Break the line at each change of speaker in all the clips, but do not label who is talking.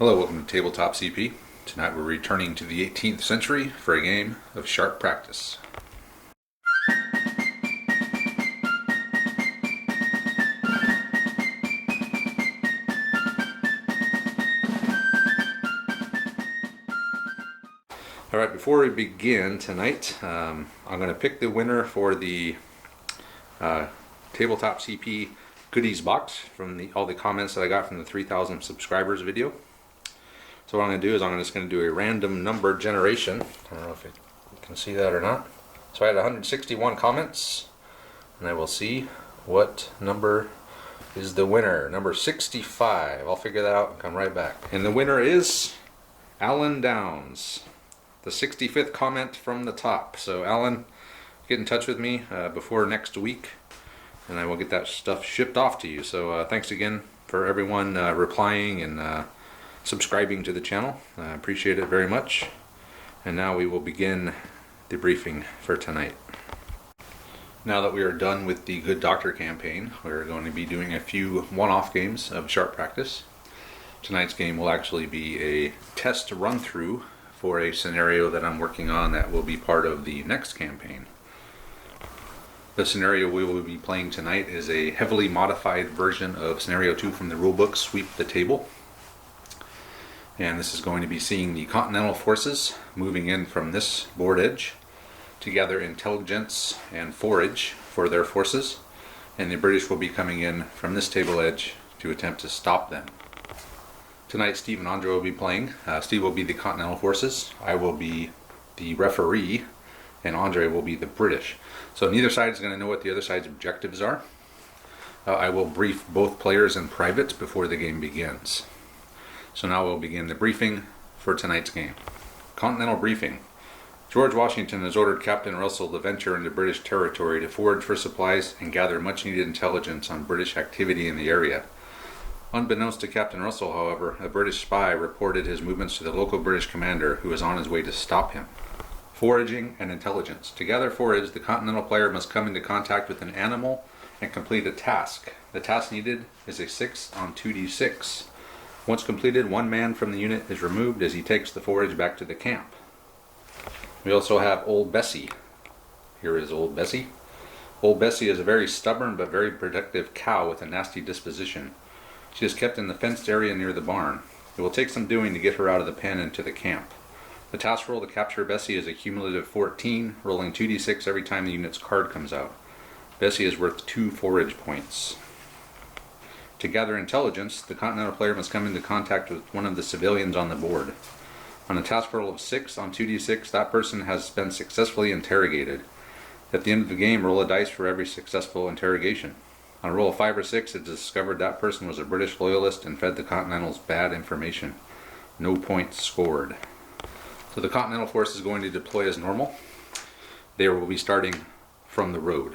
Hello, welcome to Tabletop CP. Tonight we're returning to the 18th century for a game of sharp practice. Alright, before we begin tonight, I'm going to pick the winner for the Tabletop CP goodies box from all the comments that I got from the 3,000 subscribers video. So what I'm going to do is I'm just going to do a random number generation. I don't know if you can see that or not. So I had 161 comments, and I will see what number is the winner. Number 65. I'll figure that out and come right back. And the winner is Alan Downs. The 65th comment from the top. So Alan, get in touch with me before next week, and I will get that stuff shipped off to you. So thanks again for everyone replying and subscribing to the channel. I appreciate it very much. And now we will begin the briefing for tonight. Now that we are done with the Good Doctor campaign, we're going to be doing a few one-off games of sharp practice. Tonight's game will actually be a test run-through for a scenario that I'm working on that will be part of the next campaign. The scenario we will be playing tonight is a heavily modified version of Scenario 2 from the rulebook, Sweep the Table. And this is going to be seeing the Continental forces moving in from this board edge to gather intelligence and forage for their forces, and the British will be coming in from this table edge to attempt to stop them. Tonight Steve and Andre will be playing. Steve will be the Continental forces, I will be the referee, and Andre will be the British. So neither side is going to know what the other side's objectives are. I will brief both players in private before the game begins. So now we'll begin the briefing for tonight's game. Continental briefing. George Washington has ordered Captain Russell to venture into British territory to forage for supplies and gather much needed intelligence on British activity in the area. Unbeknownst to Captain Russell, however, a British spy reported his movements to the local British commander, who was on his way to stop him. Foraging and intelligence. To gather forage, the Continental player must come into contact with an animal and complete a task. The task needed is a 6 on 2d6. Once completed, one man from the unit is removed as he takes the forage back to the camp. We also have Old Bessie. Here is Old Bessie. Old Bessie is a very stubborn but very protective cow with a nasty disposition. She is kept in the fenced area near the barn. It will take some doing to get her out of the pen and to the camp. The task roll to capture Bessie is a cumulative 14, rolling 2d6 every time the unit's card comes out. Bessie is worth 2 forage points. To gather intelligence, the Continental player must come into contact with one of the civilians on the board. On a task roll of 6 on 2d6, that person has been successfully interrogated. At the end of the game, roll a dice for every successful interrogation. On a roll of 5 or 6, it is discovered that person was a British loyalist and fed the Continentals bad information. No points scored. So the Continental force is going to deploy as normal. They will be starting from the road,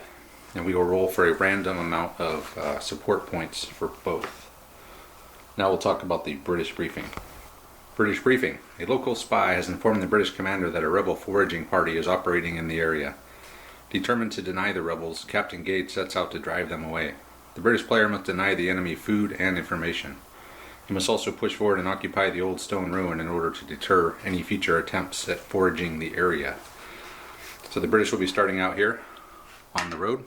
and we will roll for a random amount of support points for both. Now we'll talk about the British briefing. British briefing. A local spy has informed the British commander that a rebel foraging party is operating in the area. Determined to deny the rebels, Captain Gage sets out to drive them away. The British player must deny the enemy food and information. He must also push forward and occupy the old stone ruin in order to deter any future attempts at foraging the area. So the British will be starting out here on the road.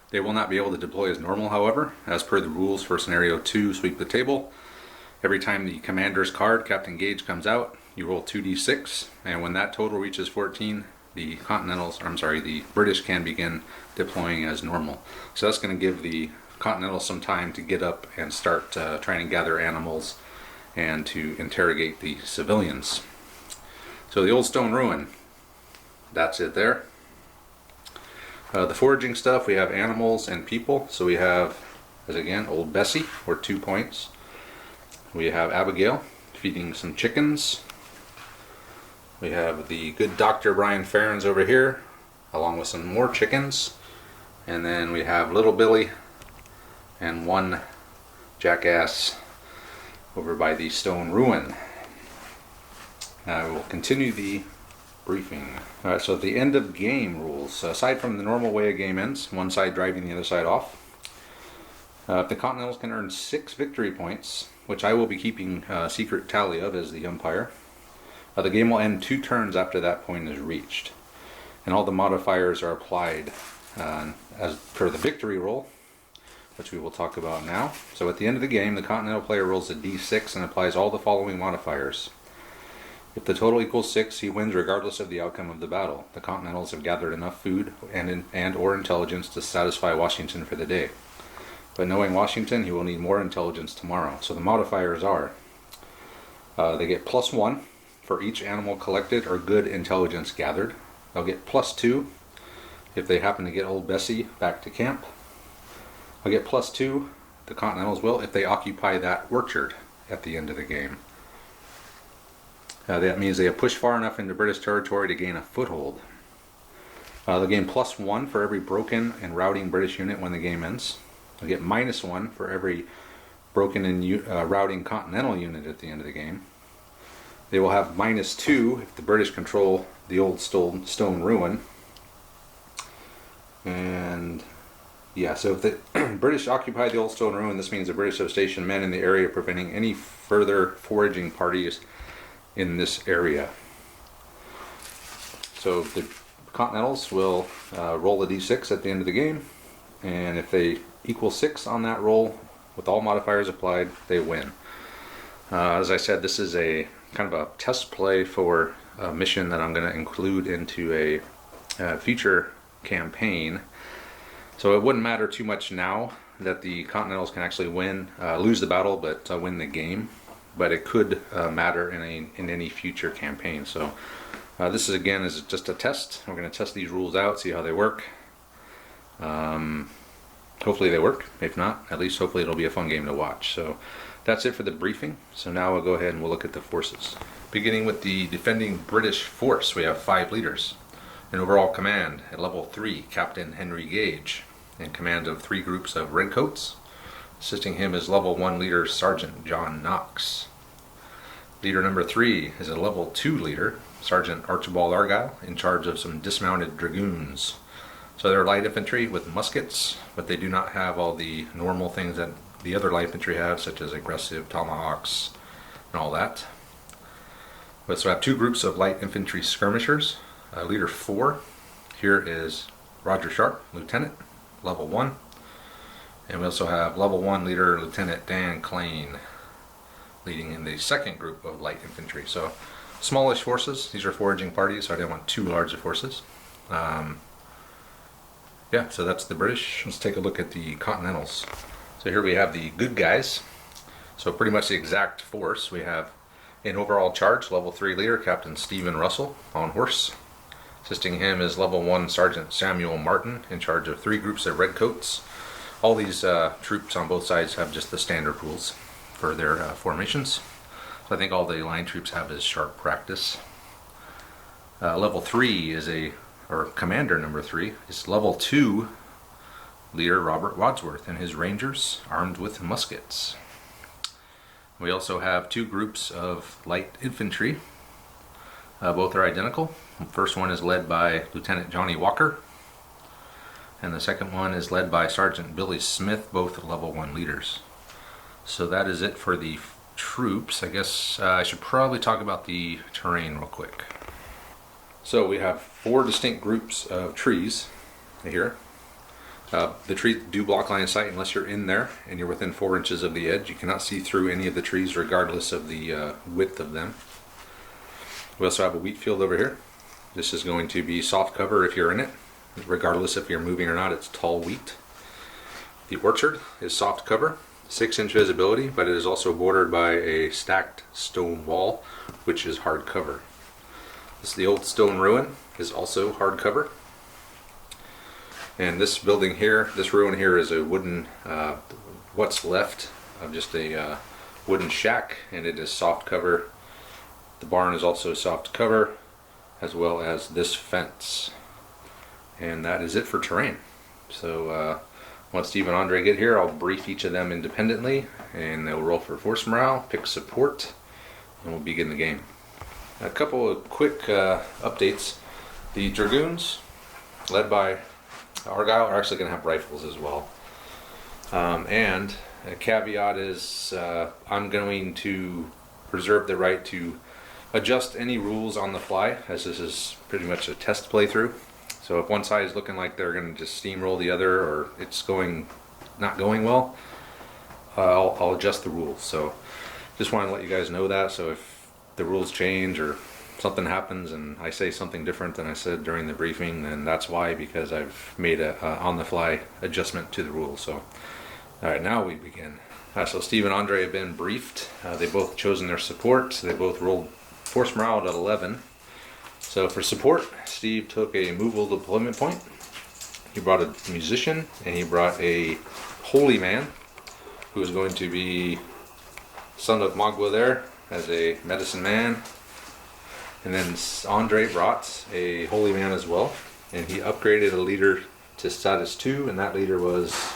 They will not be able to deploy as normal, however. As per the rules for Scenario 2, Sweep the Table, every time the commander's card, Captain Gage, comes out, you roll 2d6, and when that total reaches 14, the British can begin deploying as normal. So that's going to give the Continentals some time to get up and start trying to gather animals and to interrogate the civilians. So the old stone ruin, that's it there. The foraging stuff, we have animals and people. So we have, as again, Old Bessie, worth 2 points. We have Abigail, feeding some chickens. We have the Good Doctor Brian Ferrens over here, along with some more chickens. And then we have Little Billy and one jackass over by the stone ruin. Now we will continue the briefing. Alright, so at the end of game rules, aside from the normal way a game ends, one side driving the other side off, If the Continentals can earn 6 victory points, which I will be keeping a secret tally of as the umpire, the game will end 2 turns after that point is reached. And all the modifiers are applied as per the victory roll, which we will talk about now. So at the end of the game, the Continental player rolls a d6 and applies all the following modifiers. If the total equals 6, he wins regardless of the outcome of the battle. The Continentals have gathered enough food and or intelligence to satisfy Washington for the day. But knowing Washington, he will need more intelligence tomorrow. So the modifiers are, they get +1 for each animal collected or good intelligence gathered. They'll get +2 if they happen to get Old Bessie back to camp. They'll get +2, the Continentals will, if they occupy that orchard at the end of the game. That means they have pushed far enough into British territory to gain a foothold. They'll gain +1 for every broken and routing British unit when the game ends. They'll get -1 for every broken and routing Continental unit at the end of the game. They will have -2 if the British control the old stone ruin. And yeah, so if the British occupy the old stone ruin, this means the British have stationed men in the area preventing any further foraging parties in this area. So the Continentals will roll a d6 at the end of the game, and if they equal 6 on that roll with all modifiers applied, they win. As I said, this is a kind of a test play for a mission that I'm going to include into a future campaign. So it wouldn't matter too much now that the Continentals can actually win, lose the battle, but win the game. But it could matter in any future campaign. So this is again is just a test. We're going to test these rules out, see how they work. Hopefully they work. If not, at least hopefully it'll be a fun game to watch. So that's it for the briefing. So now we'll go ahead and we'll look at the forces. Beginning with the defending British force, we have 5 leaders. In overall command, at level 3, Captain Henry Gage, in command of 3 groups of redcoats. Assisting him is level 1 leader Sergeant John Knox. Leader number 3 is a level 2 leader, Sergeant Archibald Argyle, in charge of some dismounted dragoons. So they're light infantry with muskets, but they do not have all the normal things that the other light infantry have, such as aggressive tomahawks and all that. We also have 2 groups of light infantry skirmishers. Leader 4 here is Roger Sharp, Lieutenant, level 1. And we also have level 1 leader Lieutenant Dan Klein leading in the 2nd group of light infantry. So smallish forces. These are foraging parties, so I didn't want too large of forces. Yeah, so that's the British. Let's take a look at the Continentals. So here we have the good guys. So pretty much the exact force. We have in overall charge, level 3 leader Captain Stephen Russell on horse. Assisting him is level 1 Sergeant Samuel Martin, in charge of 3 groups of redcoats. All these troops on both sides have just the standard rules for their formations. So I think all the line troops have is sharp practice. Level 3 is or commander number 3 is level 2 leader Robert Wadsworth and his rangers armed with muskets. We also have 2 groups of light infantry. Both are identical. The first one is led by Lieutenant Johnny Walker, and the second one is led by Sergeant Billy Smith, both level 1 leaders. So that is it for the troops. I guess I should probably talk about the terrain real quick. So we have 4 distinct groups of trees here. The trees do block line of sight unless you're in there and you're within 4 inches of the edge. You cannot see through any of the trees regardless of the width of them. We also have a wheat field over here. This is going to be soft cover if you're in it. Regardless if you're moving or not, it's tall wheat. The orchard is soft cover, 6-inch visibility, but it is also bordered by a stacked stone wall, which is hard cover. The old stone ruin is also hard cover. And this building here, this ruin here, is a wooden, what's left of just a wooden shack, and it is soft cover. The barn is also soft cover, as well as this fence. And that is it for terrain. So once Steve and Andre get here, I'll brief each of them independently, and they'll roll for force morale, pick support, and we'll begin the game. A couple of quick updates. The Dragoons, led by Argyle, are actually going to have rifles as well. And a caveat is I'm going to reserve the right to adjust any rules on the fly, as this is pretty much a test playthrough. So if one side is looking like they're going to just steamroll the other, or it's not going well, I'll adjust the rules. So just want to let you guys know that. So if the rules change or something happens and I say something different than I said during the briefing, then that's why, because I've made a on-the-fly adjustment to the rules. So all right, now we begin. So Steve and Andre have been briefed. They both chosen their support. They both rolled force morale at 11. So for support, Steve took a movable deployment point. He brought a musician, and he brought a holy man, who is going to be son of Magua there as a medicine man. And then Andre brought a holy man as well, and he upgraded a leader to status 2, and that leader was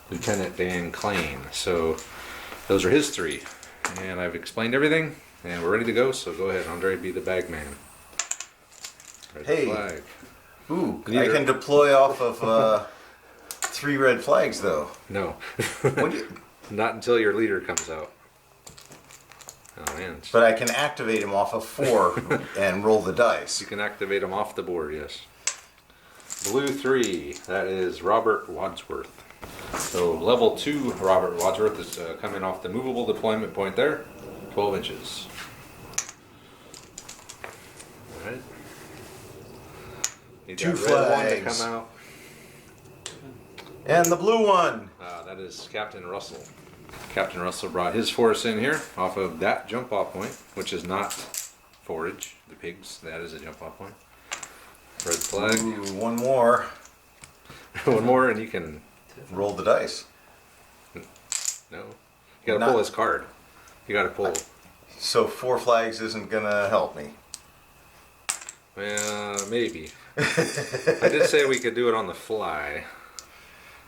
Lieutenant Dan Klein. So those are his 3, and I've explained everything, and we're ready to go. So go ahead, Andre, be the bag man.
Hey.
Flag.
Ooh, I can deploy off of 3 red flags, though.
No.
What do you...
Not until your leader comes out. Oh man.
But I can activate him off of 4 and roll the dice.
You can activate them off the board, yes. Blue 3, that is Robert Wadsworth. So level 2 Robert Wadsworth is coming off the movable deployment point there, 12 inches. Alright. Need
2
that red one to
flags.
come out.
And the blue one.
That is Captain Russell. Captain Russell brought his force in here off of that jump off point, which is not forage, the pigs. That is a jump off point. Red flag.
Ooh, one more.
One more, and you can
Roll the dice.
no. You gotta pull his card. You gotta pull.
So 4 flags isn't gonna help me.
Well, maybe. I did say we could do it on the fly.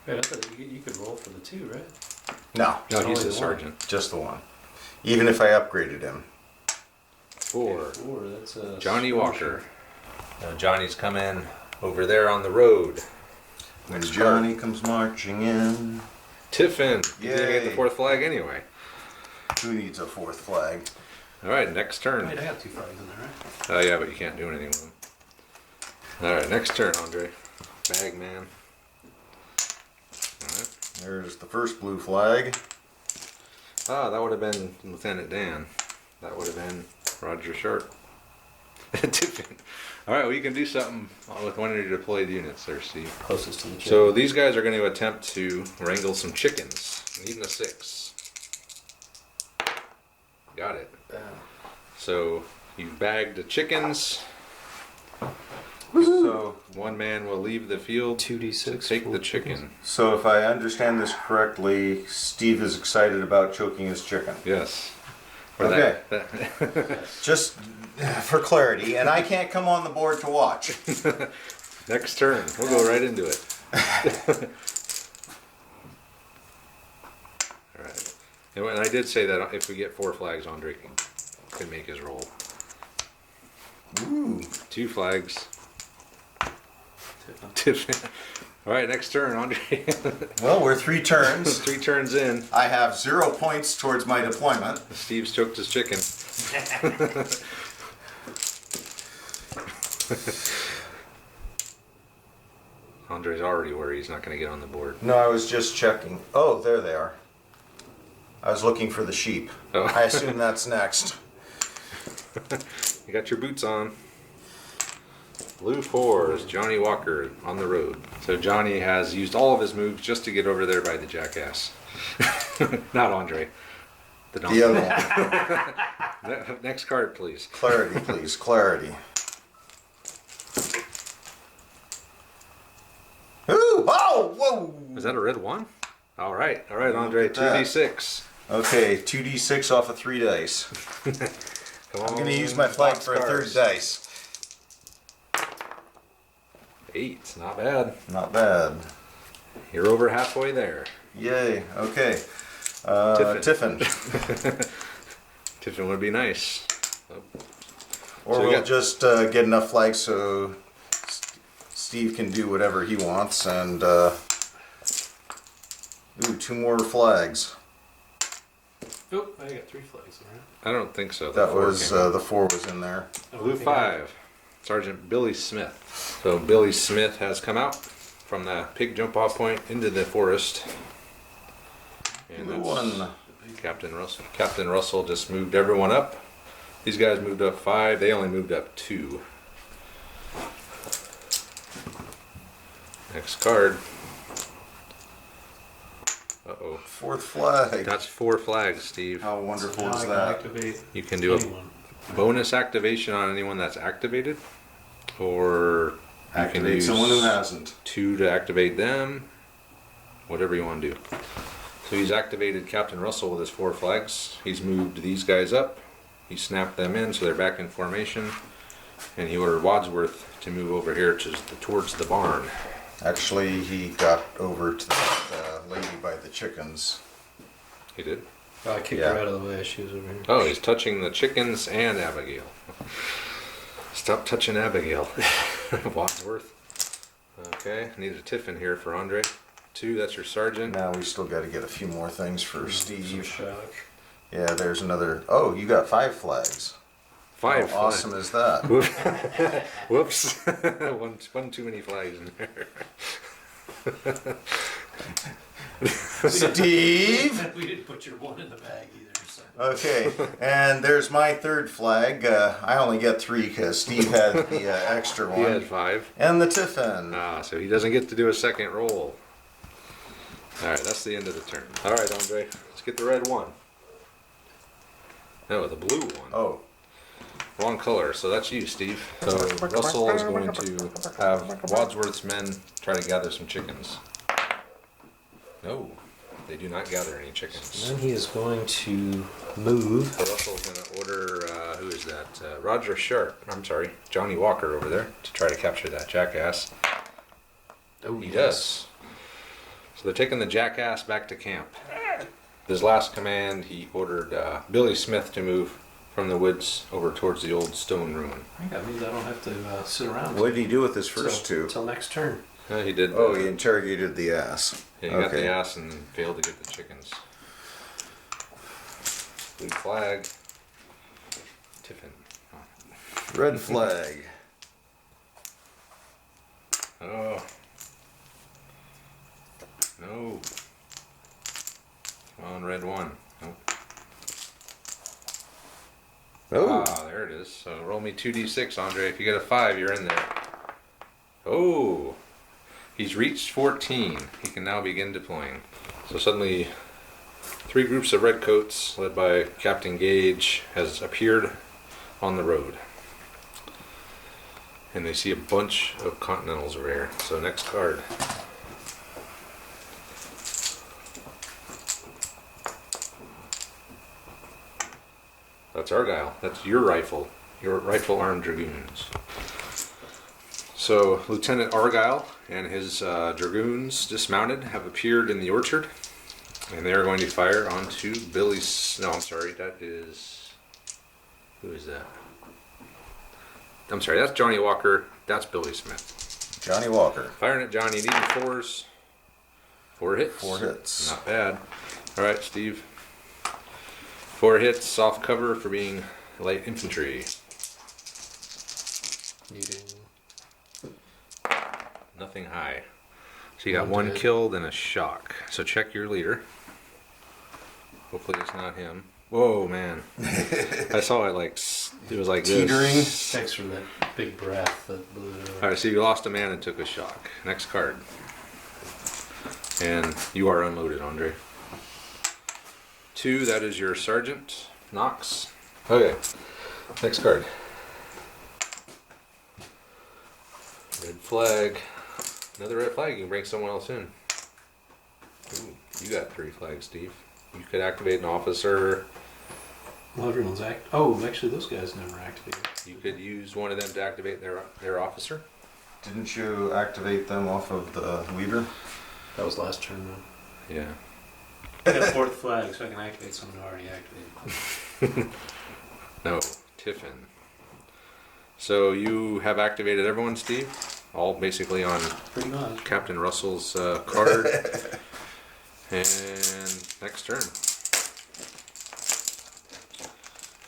Wait, I thought you could roll for the 2, right?
No,
No, he's
only
the
one.
sergeant.
just the 1. Even if I upgraded him.
4.
4, that's a...
Johnny Walker. Now Johnny's coming over there on the road.
When Johnny comes marching in.
Tiffin. You didn't get the
Yay.
4th flag anyway.
Who needs a 4th flag?
Alright, next turn.
Wait, I have 2 flags in there, right?
Oh yeah, but you can't do anything with them. Alright, next turn, Andre. Bag man. Alright.
There's the first blue flag.
Ah, that would have been Lieutenant Dan. That would have been Roger Sharp. Tiffin. Alright, well you can do something with one of your deployed units there, Steve.
Closest to the chicken.
So these guys are going to attempt to wrangle some chickens. Needing a 6. Got it. So you've bagged the chickens.
So,
One man will leave the field
2d6
to take
for
the chicken.
so if I understand this correctly, Steve is excited about choking his chicken.
Yes.
Okay.
That-
Just for clarity, and I can't come on the board to watch.
Next turn. We'll go right into it. Alright. And I did say that if we get 4 flags, Andre can make his roll.
Ooh.
2 flags. Alright, next turn, Andre.
Well, we're 3 turns.
3 turns in.
I have 0 points towards my deployment.
Steve's choked his chicken. Andre's already worried he's not going to get on the board.
No, I was just checking. Oh, there they are. I was looking for the sheep.
Oh.
I assume that's next.
You got your boots on. Blue 4 is Johnny Walker on the road. So Johnny has used all of his moves just to get over there by the jackass. Not Andre. The donkey.
The other one.
Next card, please.
Clarity, please. Clarity. Ooh! Oh! Whoa!
Is that a red 1? All right, Andre.
Look at that.
2d6.
Okay, 2d6 off of 3 dice.
Come
I'm
on,
going to use my flag for a
boxcars.
3rd dice.
8. Not bad.
Not bad.
You're over halfway there.
Yay. Okay.
Tiffin.
Tiffin.
Tiffin would be nice.
Or
So we
we'll
got-
just get enough flags so Steve can do whatever he wants, and Ooh, 2 more flags.
Oh, I got 3 flags, alright.
I don't think so.
That was, the 4 was in there.
Blue 5, Sergeant Billy Smith. So Billy Smith has come out from the pig jump-off point into the forest. And
Blue
that's
1.
Captain Russell. Captain Russell just moved everyone up. These guys moved up 5. They only moved up 2. Next card. Uh-oh.
4th flag.
That's 4 flags, Steve.
How wonderful
Now
is
I can
that?
activate
You can do a
anyone.
bonus activation on anyone that's activated, or you can
Activate
use
someone who hasn't.
2 to activate them. Whatever you want to do. So he's activated Captain Russell with his 4 flags. He's moved these guys up. He snapped them in so they're back in formation. And he ordered Wadsworth to move over here towards the barn.
Actually, he got over to the lady by the chickens.
He did?
Oh, I kicked
Yeah.
her out of the way. She was over here.
Oh, he's touching the chickens and Abigail. Stop touching Abigail. Wadsworth. Okay, need a tiffin here for Andre. 2, that's your sergeant.
Now we still got to get a few more things for
Some
Steve.
shock.
Yeah, there's another. Oh, you got 5 flags.
5
How awesome is that?
Whoops. one too many flags in there.
Steve!
We didn't put your 1 in the bag either. So.
Okay, and there's my 3rd flag. I only get 3 because Steve had the extra
He had
one.
5.
And the tiffin.
Ah, so he doesn't get to do a second roll. Alright, that's the end of the turn. Alright, Andre, let's get the red 1. No, the blue 1.
Oh,
Wrong color, so that's you, Steve. So Russell is going to have Wadsworth's men try to gather some chickens. No, they do not gather any chickens.
Then he is going to move.
So Russell's going to order, who is that? Roger Sharp, I'm sorry, Johnny Walker over there to try to capture that jackass.
Oh,
He does. So they're taking the jackass back to camp. His last command, he ordered Billy Smith to move from the woods over towards the old stone ruin.
I think that means I don't have to sit around.
what did he do with his first 2?
Until next turn.
He did.
Oh, he interrogated the ass.
Yeah, he got the ass and failed to get the chickens. Blue flag. Tiffin.
Red flag.
Oh. No. Come on, red 1. Nope.
Oh,
Ah, there it is. So roll me 2d6, Andre. If you get a 5, you're in there. Oh. He's reached 14. He can now begin deploying. So suddenly, 3 groups of redcoats, led by Captain Gage, has appeared on the road. And they see a bunch of Continentals over here. So next card. That's Argyle. That's your rifle armed dragoons. So Lieutenant Argyle and his dragoons dismounted have appeared in the orchard, and they are going to fire onto Billy's. No, I'm sorry. That is. Who is that? I'm sorry. That's Johnny Walker. That's Billy Smith.
Johnny Walker.
Firing at Johnny. Needing 4s. 4 hits.
4 hits.
Not bad. All right, Steve. 4 hits, soft cover for being light infantry.
Needing.
Nothing high. So you got
1
1
dead.
killed and a shock. So check your leader. Hopefully it's not him. Whoa, man. I saw it like, it was like
Teetering.
this.
Thanks for that big breath that blew it over.
Alright, so you lost a man and took a shock. Next card. And you are unloaded, Andre. 2, that is your sergeant, Knox. Okay, next card. Red flag. Another red flag, you can bring someone else in. Ooh, you got 3 flags, Steve. You could activate an officer.
Well, everyone's Oh, actually, those guys never activated.
You could use one of them to activate their officer.
Didn't you activate them off of the leader?
That was last turn, though.
Yeah.
I got 4th flag, so I can activate someone who already activated.
No, Tiffin. So you have activated everyone, Steve? All basically on
Pretty much.
Captain Russell's card. And next turn.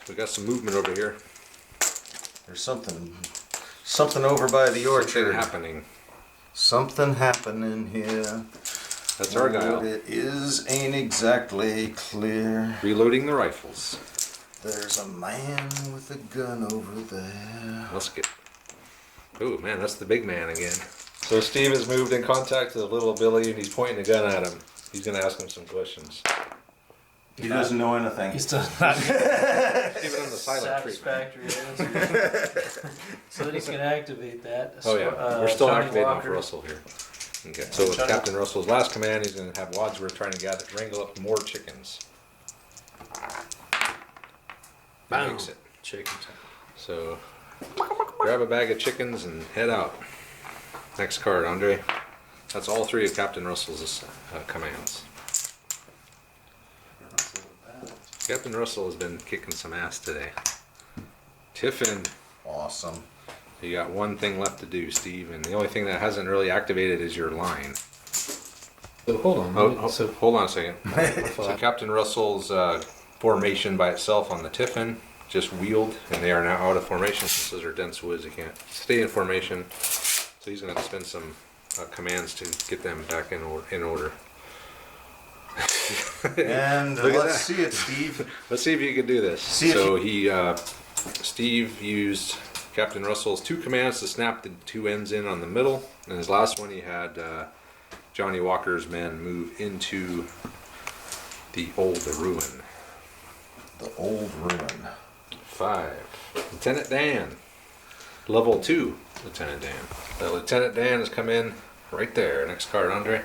We got some movement over here.
There's something over by the orchard.
Something happening.
Something happening here.
That's our guy.
What it is ain't exactly clear.
Reloading the rifles.
There's a man with a gun over there.
Musket. Oh man, that's the big man again. So Steve has moved in contact with little Billy and he's pointing a gun at him. He's going to ask him some questions.
He doesn't know anything.
He's still not
Even on the silent treatment.
satisfactory answer. So then he's going to activate that.
Oh yeah, we're still
Johnny
activating
Walker.
Russell here. Okay. So with Captain Russell's last command, he's going to have Wadsworth trying to wrangle up more chickens. That makes it.
Chicken time.
So grab a bag of chickens and head out. Next card, Andre. That's all three of Captain Russell's commands. Captain Russell has been kicking some ass today. Tiffin.
Awesome.
You got one thing left to do, Steve, and the only thing that hasn't really activated is your line.
So hold on.
Hold on a second. So Captain Russell's formation by itself on the Tiffin just wheeled, and they are now out of formation since those are dense woods. They can't stay in formation, so he's going to have to spend some commands to get them back in order.
And
Look at
let's
that.
see it, Steve.
Let's see if you can do this.
See if
Steve used Captain Russell's 2 commands to snap the 2 ends in on the middle, and his last one he had Johnny Walker's men move into the old ruin.
The old ruin.
5. Lieutenant Dan. Level 2, Lieutenant Dan. Lieutenant Dan has come in right there. Next card, Andre.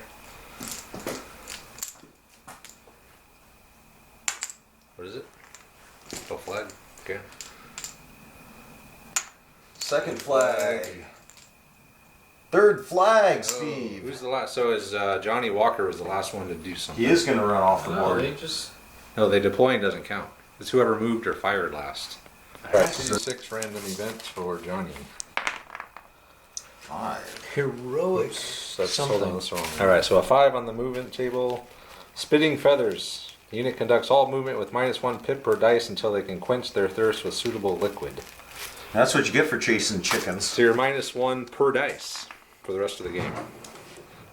What is it? Oh, flag. Okay.
Second flag. Third flag, Steve.
Who's the last? So is Johnny Walker was the last one to do something.
He is going to run off the
No,
board.
they just.
No, the deploying doesn't count. It's whoever moved or fired last. Alright, 6 random events for Johnny.
5.
Heroic.
That's hold on, that's wrong. Alright, so a 5 on the movement table. Spitting feathers. The unit conducts all movement with -1 pip per dice until they can quench their thirst with suitable liquid.
That's what you get for chasing chickens.
So you're -1 per dice for the rest of the game.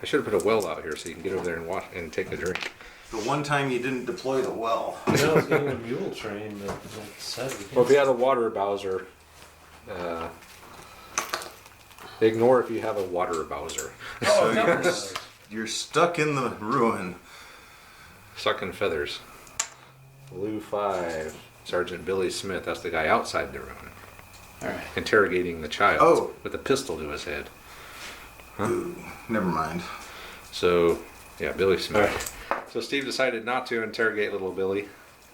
I should have put a well out here so you can get over there and watch and take a drink.
The one time you didn't deploy the well.
I was getting a mule train, but said we
Well, if you have a water bowser, ignore if you have a water bowser.
So you're stuck in the ruin.
Sucking feathers. Blue 5. Sergeant Billy Smith. That's the guy outside the ruin.
Alright.
Interrogating the child
Oh.
with a pistol to his head.
Ooh, never mind.
So, yeah, Billy Smith. So Steve decided not to interrogate little Billy,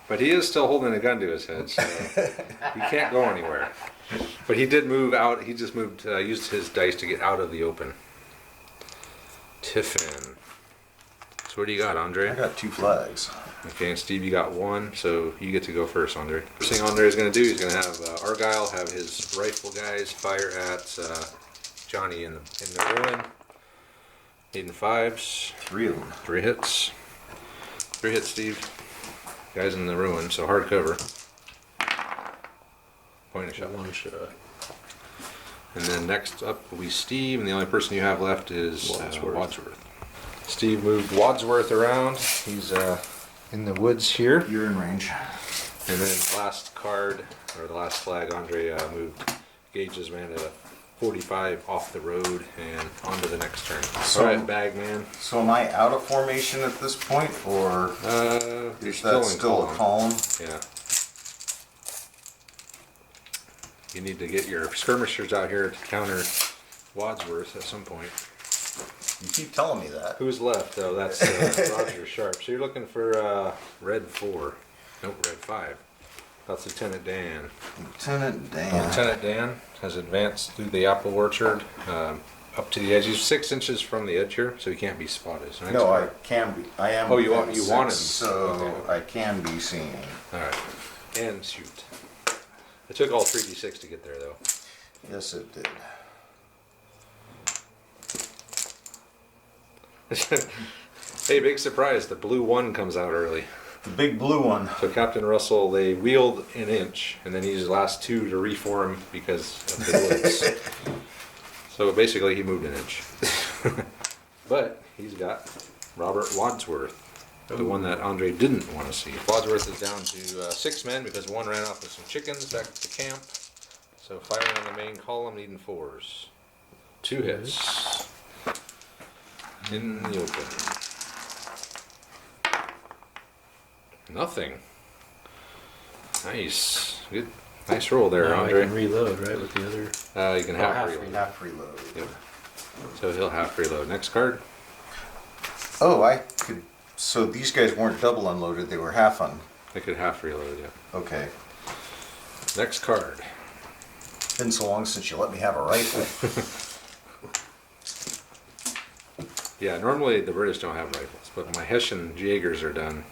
but he is still holding a gun to his head, so he can't go anywhere. But he did move out. He just moved, used his dice to get out of the open. Tiffin. So what do you got, Andre?
I got 2 flags.
Okay, and Steve, you got 1, so you get to go first, Andre. First thing Andre is going to do, he's going to have Argyle have his rifle guys fire at Johnny in the ruin. Needing 5s.
3 of them.
3 hits. 3 hits, Steve. Guys in the ruin, so hard cover. Point a shot.
1 shot.
And then next up will be Steve, and the only person you have left is Wadsworth. Steve moved Wadsworth around. He's in the woods here.
You're in range.
And then last card, or the last flag, Andre moved Gage's man at a 45 off the road and onto the next turn.
So-
Alright, Bagman.
So am I out of formation at this point, or
You're
is that still a column?
Yeah. You need to get your skirmishers out here to counter Wadsworth at some point.
You keep telling me that.
Who's left though? That's Roger Sharp. So you're looking for red 4. Nope, red 5. That's Lieutenant Dan.
Lieutenant Dan.
Lieutenant Dan has advanced through the apple orchard up to the edge. He's 6 inches from the edge here, so he can't be spotted. So
No, I can be. I am.
Oh, you
within
want- you
6,
wanted-
So
okay.
I can be seen.
All right, and shoot. It took all 3d6 to get there though.
Yes, it did.
Hey, big surprise! The blue one comes out early.
The big blue one.
So Captain Russell, they wheeled an inch, and then he used the last two to reform because of the woods. So basically, he moved an inch. But he's got Robert Wadsworth, the one that Andre didn't want to see. Wadsworth is down to 6 men because one ran off with some chickens back to camp. So firing on the main column, needing 4s. 2 hits in the open. Nothing. Nice. Good. Nice roll there,
Now I
Andre.
can reload, right, with the other.
You can half reload.
Half reload.
Yep. So he'll half reload. Next card.
Oh, I could. So these guys weren't double unloaded; they were half un.
I could half reload, yeah.
Okay.
Next card.
Been so long since you let me have a rifle.
Yeah, normally the British don't have rifles, but my Hessian Jaegers are done.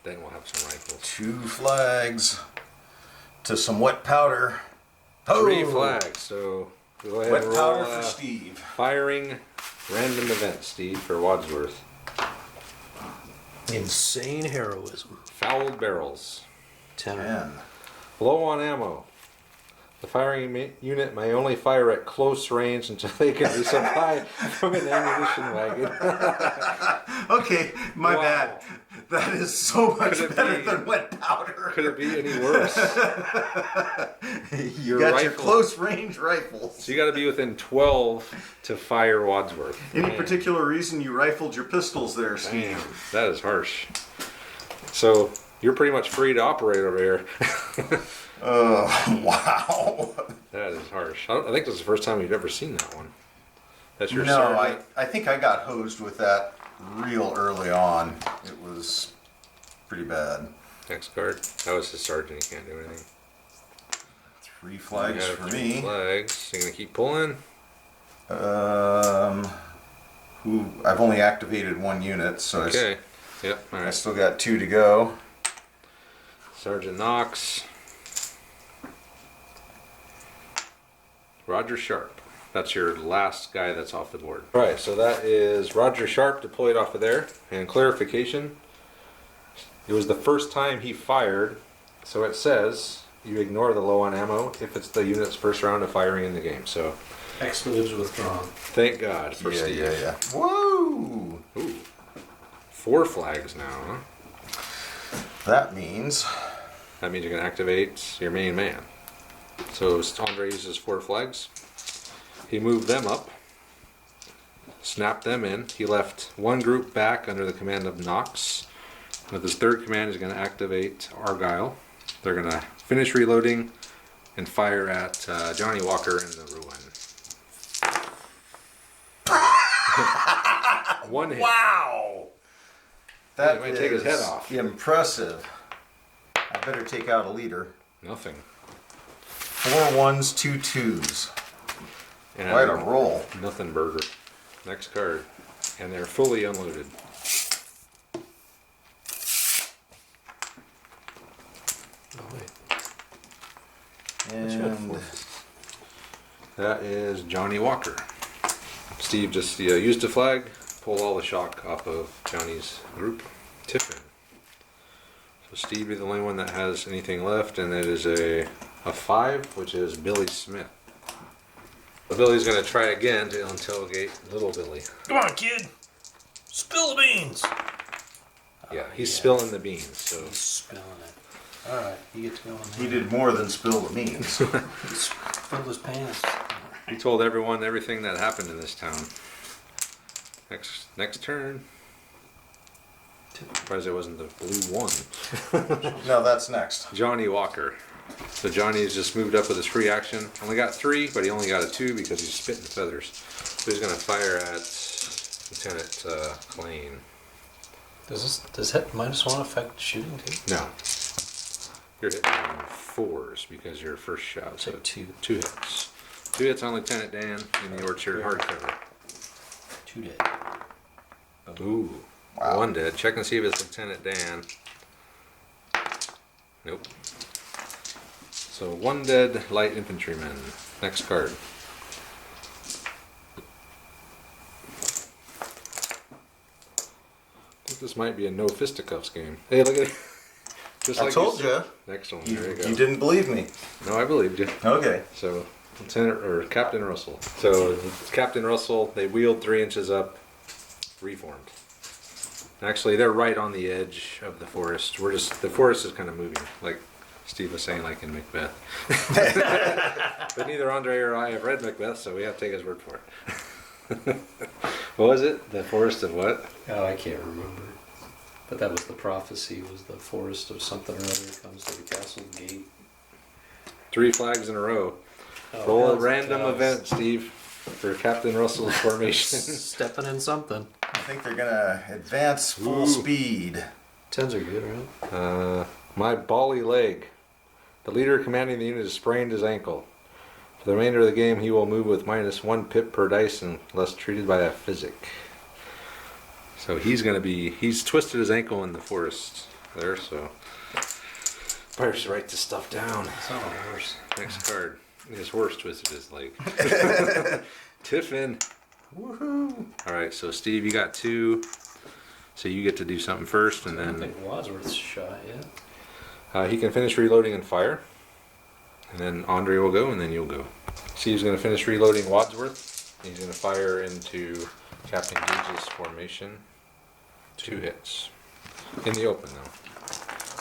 Then we'll have some rifles.
2 flags to some wet powder.
3 flags. So go ahead
Wet
and
powder
roll
for Steve.
firing random event, Steve, for Wadsworth.
Insane heroism.
Fouled barrels.
10.
10.
Low on ammo. The firing unit may only fire at close range until they can resupply from an ammunition wagon.
Okay, my
Wow.
bad. That is so much
Could it
better
be-
than wet powder.
Could it be any worse?
You got your
rifle.
close range rifles.
So you got to be within 12 to fire Wadsworth.
Any
Man.
particular reason you rifled your pistols there, Steve?
Damn, that is harsh. So you're pretty much free to operate over here.
Wow.
That is harsh. I think this is the first time you've ever seen that one. That's your
No,
sergeant?
I think I got hosed with that real early on. It was pretty bad.
Next card. That was his sergeant. He can't do anything.
3 flags
You have
for
3
me.
Flags. You're gonna keep pulling.
I've only activated 1 unit, so
Okay. Yep. All
I
right.
still got 2 to go.
Sergeant Knox. Roger Sharp. That's your last guy that's off the board. All right, so that is Roger Sharp deployed off of there. And clarification, it was the first time he fired, so it says you ignore the low on ammo if it's the unit's first round of firing in the game. So
Expletives withdrawn.
thank God for Steve.
Yeah. Woo!
Ooh, 4 flags now, huh?
That means
That means you can activate your main man. So Andre uses 4 flags. He moved them up, snapped them in. He left 1 group back under the command of Knox. With his 3rd command, he's going to activate Argyle. They're going to finish reloading and fire at Johnny Walker in the ruin. 1 hit.
wow. That
might take his head
is
off.
impressive. I better take out a leader.
Nothing.
4 1s, 2 2s.
And
Quite a roll.
Nothing burger. Next card. And they're fully unloaded.
Oh, wait.
And
That is Johnny Walker. Steve just used a flag, pulled all the shock off of Johnny's group. Tiffin. So Steve be the only one that has anything left, and that is a 5, which is Billy Smith. But Billy's going to try again to interrogate little Billy.
Come on, kid. Spill the beans.
Yeah, he's spilling the beans. So
He's spilling it. Alright, you get to go on
he did more than spill the beans.
He spilled his pants.
he told everyone everything that happened in this town. Next turn. Surprised it wasn't the blue one.
No, that's next.
Johnny Walker. So Johnny's just moved up with his free action. Only got 3, but he only got a 2 because he's spitting feathers. So he's going to fire at Lieutenant Klein.
Does that -1 affect shooting too?
No. You're hitting on 4s because your first shot. So
Take 2.
2 hits. 2 hits on Lieutenant Dan in the Orchard hardcover.
2 dead.
Ooh.
Wow.
1 dead. Check and see if it's Lieutenant Dan. Nope. So 1 dead light infantryman. Next card. This might be a no fisticuffs game. Hey, look at it. Just
I told
said.
you.
Next one. There you go.
You didn't believe me.
No, I believed you.
Okay.
So, Captain Russell. So, Captain Russell, they wheeled 3 inches up, reformed. Actually, they're right on the edge of the forest. The forest is kind of moving, like Steve was saying, like in Macbeth. But neither Andre or I have read Macbeth, so we have to take his word for it. What was it? The forest of what?
Oh, I can't remember. But that was the prophecy, was the forest of something or other comes to the castle gate.
3 flags in a row.
Oh,
Roll a
hell's
random
bells.
event, Steve, for Captain Russell's formation.
Stepping in something.
I think they're gonna advance full speed.
10s are good, right?
My bally leg. The leader commanding the unit has sprained his ankle. For the remainder of the game, he will move with -1 pip per dice unless treated by a physic. So he's twisted his ankle in the forest there, so. Probably should write this stuff down.
It's not a horse.
Next card. His horse twisted his leg. Tiffin. Woohoo! Alright, so Steve, you got 2. So you get to do something first, and
I don't
then
think Wadsworth's shot yet.
he can finish reloading and fire. And then Andre will go, and then you'll go. Steve's going to finish reloading Wadsworth. He's going to fire into Captain Gage's formation. 2 hits. In the open, though.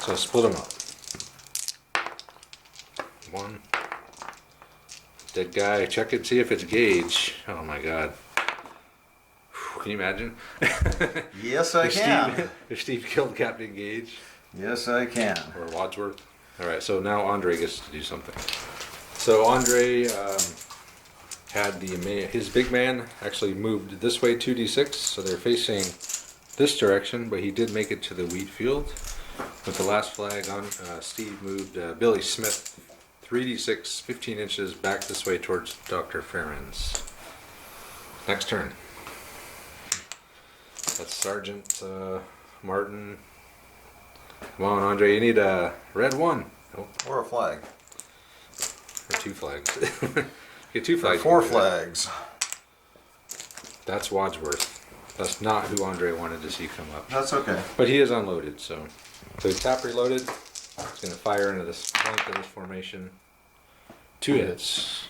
So split them up. 1. Dead guy. Check it, see if it's Gage. Oh my god. Can you imagine?
Yes, I can.
If Steve killed Captain Gage.
Yes, I can.
Or Wadsworth. Alright, so now Andre gets to do something. So Andre had his big man actually moved this way 2d6, so they're facing this direction, but he did make it to the wheat field. With the last flag on, Steve moved Billy Smith 3d6, 15 inches back this way towards Dr. Farron's. Next turn. That's Sergeant Martin. Come on, Andre, you need a red 1. Oh,
Or a flag.
or 2 flags. Get 2 flags.
4 flags.
That's Wadsworth. That's not who Andre wanted to see come up.
That's okay.
But he is unloaded, so. So he tap reloaded. It's going to fire into this flank of this formation. 2 hits.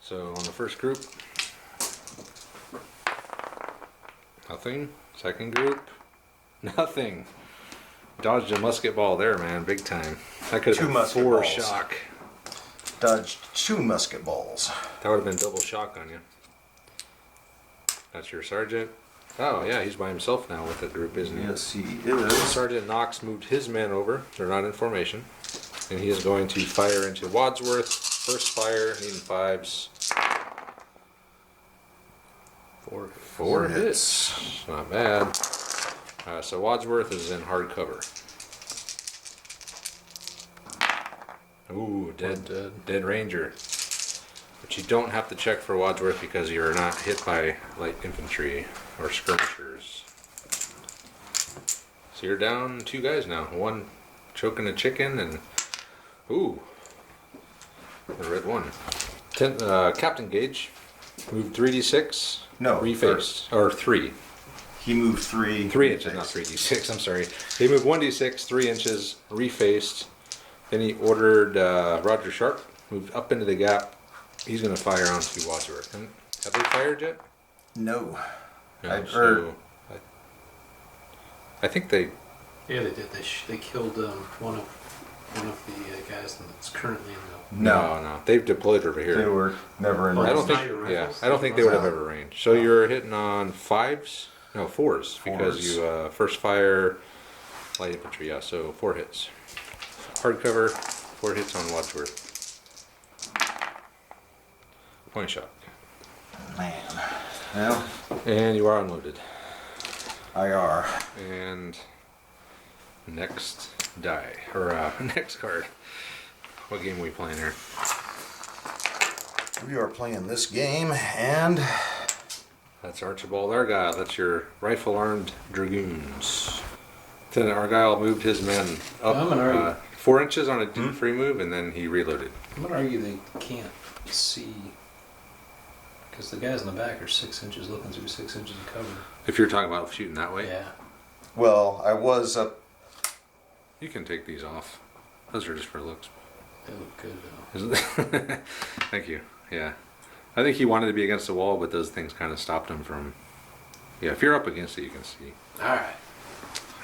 So on the first group, nothing. Second group, nothing. Dodged a musket ball there, man, big time. That could have
2
been
musket
4
balls.
shock.
Dodged 2 musket balls.
That would have been double shock on you. That's your sergeant. Oh yeah, he's by himself now with the group, isn't he?
Yes, he is.
Sergeant Knox moved his men over. They're not in formation. And he is going to fire into Wadsworth. First fire, needing 5s. 4 hits. Not bad. So Wadsworth is in hard cover. Ooh, dead ranger. But you don't have to check for Wadsworth because you're not hit by light infantry or skirmishers. So you're down 2 guys now. 1 choking a chicken and ooh, the red 1. Captain Gage moved 3d6.
No,
refaced or 3.
He moved 3.
3 inches, not 3d6. I'm sorry. He moved 1d6, 3 inches, refaced. Then he ordered Roger Sharp moved up into the gap. He's going to fire onto Wadsworth. And have they fired yet?
No.
No,
I've heard.
I think they.
Yeah, they did. They killed one of the guys that's currently in the.
No. They've deployed over here.
They were never in
I
Well,
don't
it's
think.
not your
Yeah,
rifles?
I don't think they would have ever ranged. So you're hitting on 5s? No, 4s because
4s.
you first fire light infantry. Yeah, so 4 hits. Hardcover, 4 hits on Wadsworth. Point shot.
Man. Well,
And you are unloaded.
I are.
And next die or next card. What game are we playing here?
We are playing this game, and
That's Archibald Argyle. That's your rifle-armed dragoons. Then Argyle moved his men up
I'm gonna argue.
4 inches on a free move, and then he reloaded.
I'm gonna argue they can't see because the guys in the back are 6 inches looking through 6 inches of cover.
If you're talking about shooting that way,
Yeah.
Well, I was up.
you can take these off. Those are just for looks.
They look good though.
Isn't it? Thank you. Yeah. I think he wanted to be against the wall, but those things kind of stopped him from. Yeah, if you're up against it, you can see.
Alright.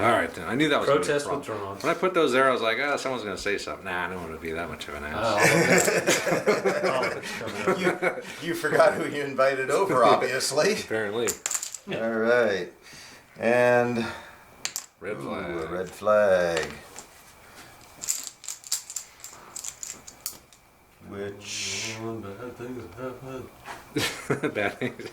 All right, then. I knew that was gonna be a
Protest
problem.
withdrawn.
When I put those there, I was like, someone's going to say something. Nah, I don't want to be that much of an ass.
You forgot who you invited over, obviously.
Apparently.
All right. And
Red flag.
ooh, a red flag. Which
Bad things happen.
Bad things.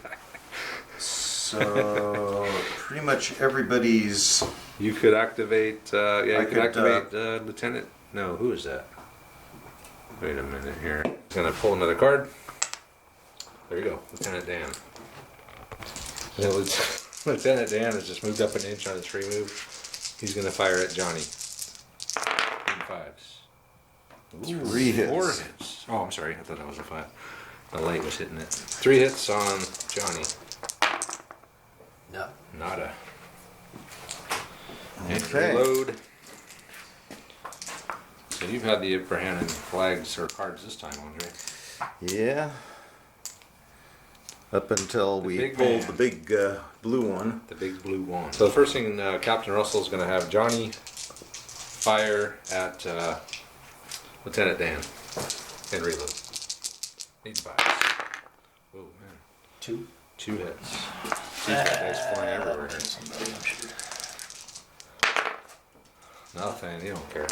so pretty much everybody's.
You could activate,
I
you could
could,
activate Lieutenant. No, who is that? Wait a minute here. I'm going to pull another card. There you go, Lieutenant Dan. Lieutenant Dan has just moved up an inch on his free move. He's going to fire at Johnny. 5s.
Ooh, 3 hits.
4 hits. Oh, I'm sorry. I thought that was a 5. The light was hitting it. 3 hits on Johnny.
No.
Nada. And
Okay.
reload. So you've had the upper hand in flags or cards this time, Andre.
Yeah. Up until we
big
pulled
man.
the big blue one.
The big blue one. So the first thing Captain Russell's going to have Johnny fire at Lieutenant Dan and reload. Needs 5s. Oh man.
2.
2 hits. He's got dice flying everywhere here.
Somebody, I'm sure.
Nothing. He don't care.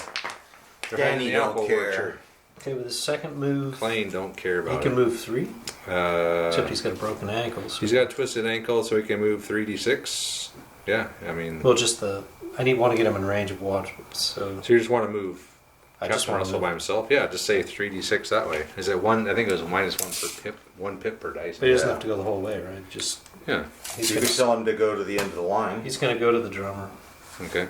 They're
Danny
hiding the
don't
apple
care.
orchard.
Okay, with his second move,
Klein don't care
he
about
can
it.
move 3. Except he's
Uh,
got a broken ankle. So
he's got a twisted ankle, so he can move 3d6. Yeah, I mean.
well, just the. I want to get him in range of watch. So
So you just want to move
I just
Captain
want to
Russell
move.
by himself? Yeah, just say 3d6 that way. Is it 1? I think it was -1 per pip. 1 pip per dice.
But he doesn't
Yeah.
have to go the whole way, right? Just
Yeah.
he's
You
gonna,
could tell him to go to the end of the line.
he's going to go to the drummer.
Okay.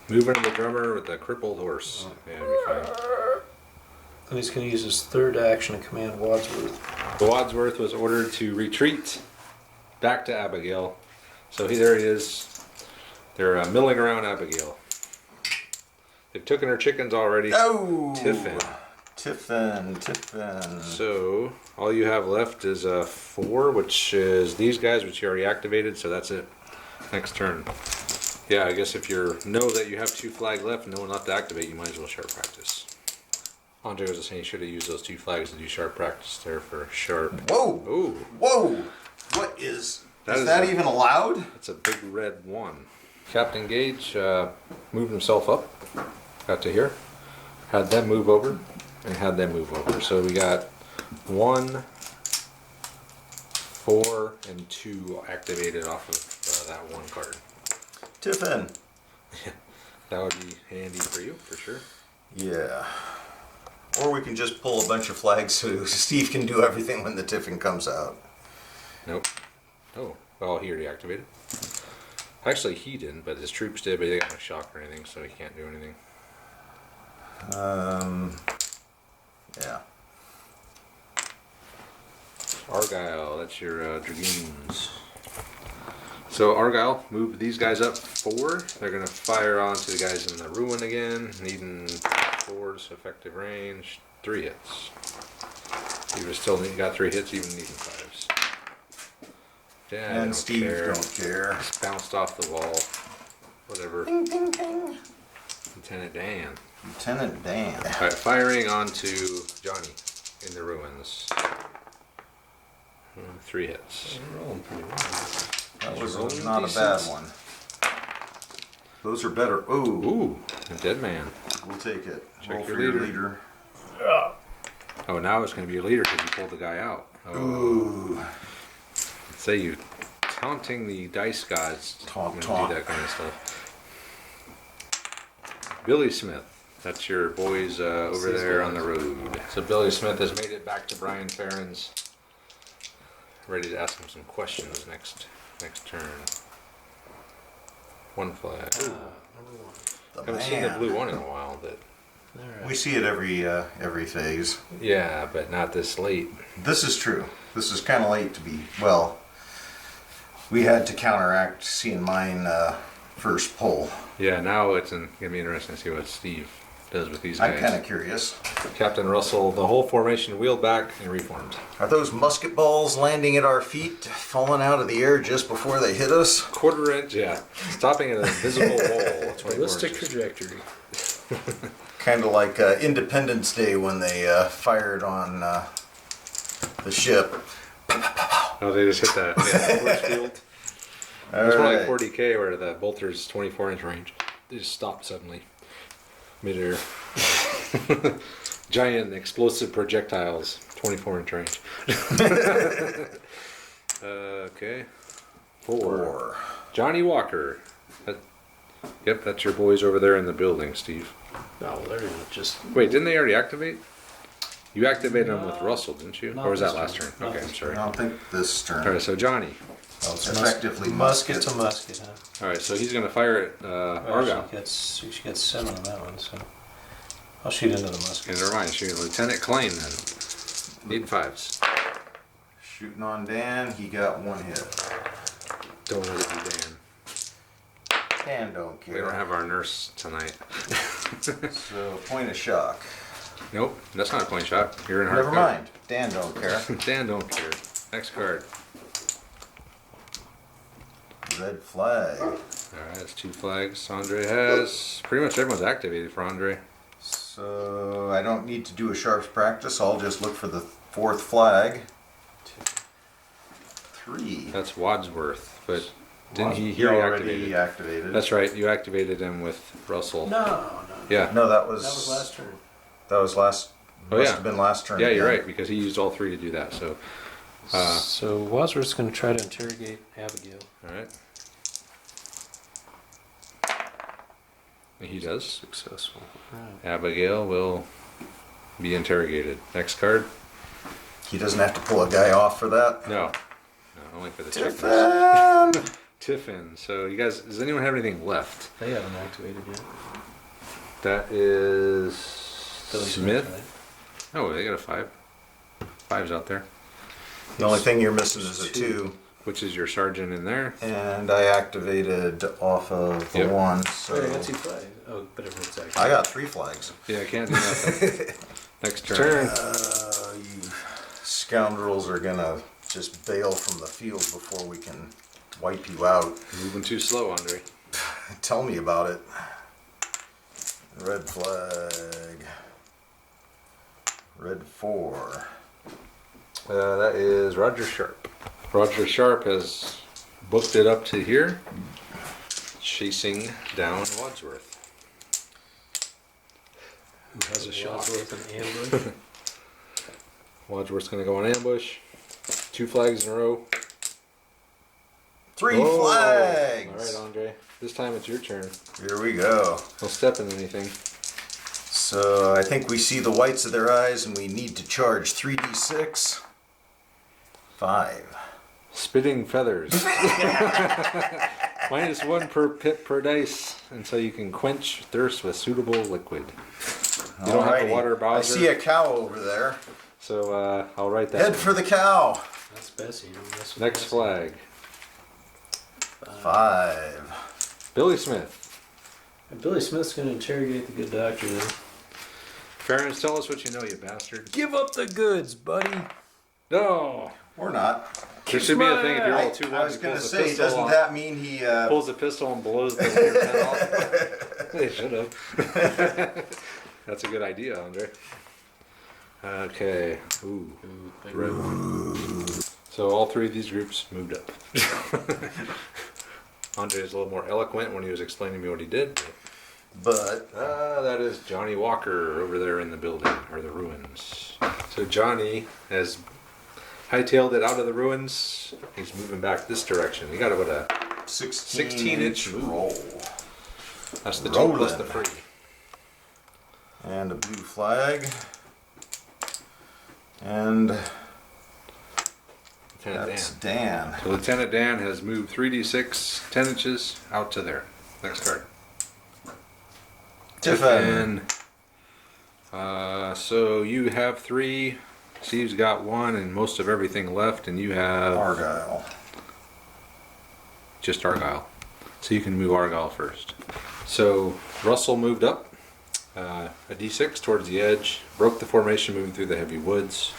Moving to the drummer with the crippled horse. Yeah, it'll be fine.
And he's going to use his third action to command Wadsworth.
The Wadsworth was ordered to retreat back to Abigail. So there he is. They're milling around Abigail. They've taken her chickens already.
Oh!
Tiffin.
Tiffin.
So all you have left is a 4, which is these guys, which you already activated. So that's it. Next turn. Yeah, I guess if you know that you have 2 flags left and no one left to activate, you might as well sharp practice. Andre was saying you should have used those 2 flags to do sharp practice there for sharp.
Whoa!
Ooh,
Whoa! What is
That
is
is
that
a-
even allowed?
that's a big red 1. Captain Gage moved himself up. Got to here. Had them move over and had them move over. So we got 1, 4, and 2 activated off of that 1 card.
Tiffin.
That would be handy for you, for sure.
Yeah. Or we can just pull a bunch of flags so Steve can do everything when the Tiffin comes out.
Nope. Oh, well, he already activated. Actually, he didn't, but his troops did, but they got no shock or anything, so he can't do anything.
Yeah.
Argyle, that's your Dragoons. So Argyle, move these guys up 4. They're going to fire onto the guys in the ruin again, needing 4's effective range. 3 hits. You got 3 hits, even needing 5s. Yeah, I
And
don't
Steve
care.
don't care.
Just bounced off the wall. Whatever.
Ding, ding, ding.
Lieutenant Dan.
Lieutenant Dan.
Alright, firing onto Johnny in the ruins. 3 hits.
They're rolling pretty well.
That was
rolling
not a
decent.
bad one. Those are better. Ooh,
Ooh, a dead man.
we'll take it.
Check
Roll
your
for your
leader.
leader.
Oh, now it's going to be your leader because you pulled the guy out. Oh.
Ooh.
Say you taunting the dice gods
Taunt,
when
taunt.
you do that kind of stuff. Billy Smith. That's your boys over
These
there
guys.
on the road. So Billy Smith has made it back to Brian Farron's. Ready to ask him some questions next turn. 1 flag.
Number 1.
The
Haven't seen the
man.
blue one in a while, but
Alright.
We see it every phase.
yeah, but not this late.
This is true. This is kind of late to be. Well, We had to counteract seeing mine first pull.
Yeah, now it's gonna be interesting to see what Steve does with these
I'm
guys.
kind of curious.
Captain Russell, the whole formation wheeled back and reformed.
Are those musket balls landing at our feet, falling out of the air just before they hit us?
Quarter inch, yeah. Stopping at an invisible wall. 24
Ballistic
inches.
trajectory.
Kind of like Independence Day when they fired on the ship.
Oh, they just hit that. Yeah, force field.
All
It's more like
right.
40K where the bolter's 24 inch range. They just stopped suddenly. Midair. Giant explosive projectiles, 24 inch range. Okay. Four. Johnny Walker. Yep, that's your boys over there in the building, Steve.
No, they're gonna just.
Wait, didn't they already activate? You activated them with Russell, didn't you?
Not
Or was that
this
last
turn.
turn?
Not
Okay,
this
I'm sorry.
I don't think this turn.
All right, so Johnny.
Well, it's effectively
Musket
musket.
to musket, huh?
All right, so he's going to fire at Argyle.
She gets 7 on that one, so I'll shoot into the musket.
And never mind, shooting Lieutenant Klein then. 8 and 5s.
Shooting on Dan, he got 1 hit.
Don't let it be Dan.
Dan don't care.
We don't have our nurse tonight.
So, point of shock.
Nope, that's not a point shot. You're in hard
Never
cover.
mind. Dan don't care.
Dan don't care. Next card.
Red flag.
All right, that's 2 flags. Andre has. Pretty much everyone's activated for Andre.
So, I don't need to do a sharps practice. I'll just look for the 4th flag. 3.
That's Wadsworth, but didn't he?
He
already
already activated.
That's right. You activated him with Russell.
No.
Yeah.
No, that
That was last turn.
That was last.
Oh,
must
yeah.
have been last turn.
Yeah, you're
again.
right because he used all 3 to do that. So,
So Wadsworth's going to try to interrogate Abigail.
all right. And he does.
Successful. Right.
Abigail will be interrogated. Next card.
He doesn't have to pull a guy off for that.
No, only for the checkers.
Tiffin!
Tiffin. So you guys, does anyone have anything left?
They haven't activated yet.
That is
Billy
Smith. Oh, they got a 5. 5's out there,
The only thing you're missing is a 2.
which is your sergeant in there.
And I activated off of the
Yep.
1.
Wait, I
So
got 2 flags. Oh, but everyone's activated.
I got 3 flags.
Yeah, I can't do nothing. Next turn.
You scoundrels are gonna just bail from the field before we can wipe you out.
Moving too slow, Andre.
Tell me about it. Red flag. Red 4.
That is Roger Sharp. Roger Sharp has booked it up to here, chasing down Wadsworth.
Who has a shot with an ambush?
Wadsworth's going to go on ambush. 2 flags in a row.
3
Oh,
flags!
All right, Andre. This time it's your turn.
Here we go.
Don't step in anything.
So I think we see the whites of their eyes and we need to charge 3d6. 5.
Spitting feathers. -1 per pip per dice, and so you can quench thirst with suitable liquid. You don't have
Alrighty.
the water
I
Bowser.
see a cow over there.
So I'll write that.
Head for the cow.
That's Bessie. Don't mess with
Next
Bessie.
flag.
5.
Billy Smith.
And Billy Smith's going to interrogate the good doctor then.
Ferens, tell us what you know, you bastard.
Give up the goods, buddy.
No!
Or not.
There should be a thing if you roll 2
I was
ones, he
going to
pulls a
say,
pistol
doesn't
off.
that mean he...
Pulls the pistol and blows the your pen off. They should have. That's a good idea, Andre. Okay. Ooh.
Big
Red. So all 3 of these groups moved up. Andre is a little more eloquent when he was explaining to me what he did.
But
That is Johnny Walker over there in the building, or the ruins. So Johnny has hightailed it out of the ruins. He's moving back this direction. He got about a 16-inch move.
roll.
That's the 2 plus
Rolling.
the free.
And a blue flag. And
Lieutenant
that's
Dan.
Dan.
So Lieutenant Dan has moved 3d6, 10 inches out to there. Next card.
Tiffin.
So you have 3. Steve's got 1 and most of everything left, and you have
Argyle.
just Argyle. So you can move Argyle first. So Russell moved up a d6 towards the edge, broke the formation moving through the heavy woods.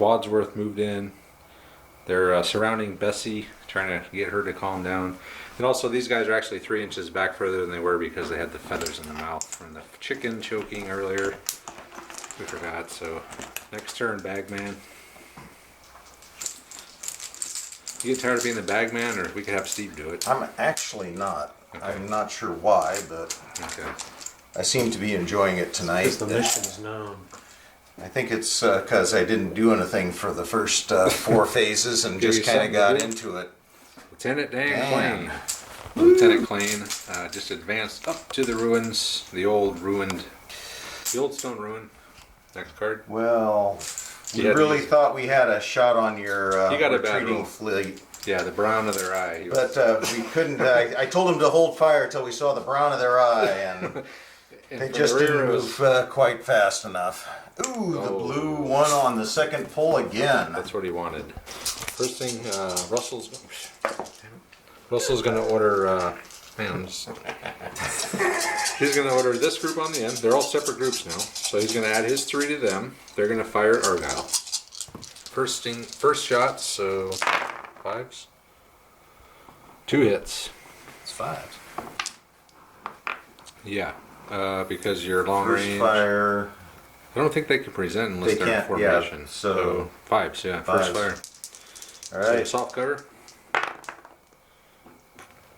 Wadsworth moved in. They're surrounding Bessie, trying to get her to calm down. And also these guys are actually 3 inches back further than they were because they had the feathers in the mouth from the chicken choking earlier. We forgot, so next turn, Bagman. You get tired of being the Bagman, or we could have Steve do it.
I'm actually not.
Okay.
I'm not sure why, but
Okay.
I seem to be enjoying it tonight.
Because the mission's known.
I think it's because I didn't do anything for the first 4 phases and
Give
just
you
kind
something
of got
to do?
into it.
Lieutenant Dan
Dan.
Klain. Lieutenant Klain just advanced up to the ruins, the old stone ruin. Next card.
Well, we
You had
really
these-
thought we had a shot on your
You got a bad
retreating
roll.
fleet.
Yeah, the brown of their eye. He was-
But we couldn't. I told them to hold fire until we saw the brown of their eye, and
and
they
from
just
the rear
didn't
was-
move quite fast enough. Ooh, the
Oh.
blue one on the second pull again.
That's what he wanted. First thing, Russell's gonna order. He's gonna order this group on the end. They're all separate groups now, so he's gonna add his 3 to them. They're gonna fire Argyle. First shot, so 5s. 2 hits.
It's 5.
Yeah, because you're long
First
range.
fire.
I don't think they can present unless
They
they're in
can't, yeah,
formation.
so
5s, yeah. First fire.
Fives. All
So
right.
soft cover.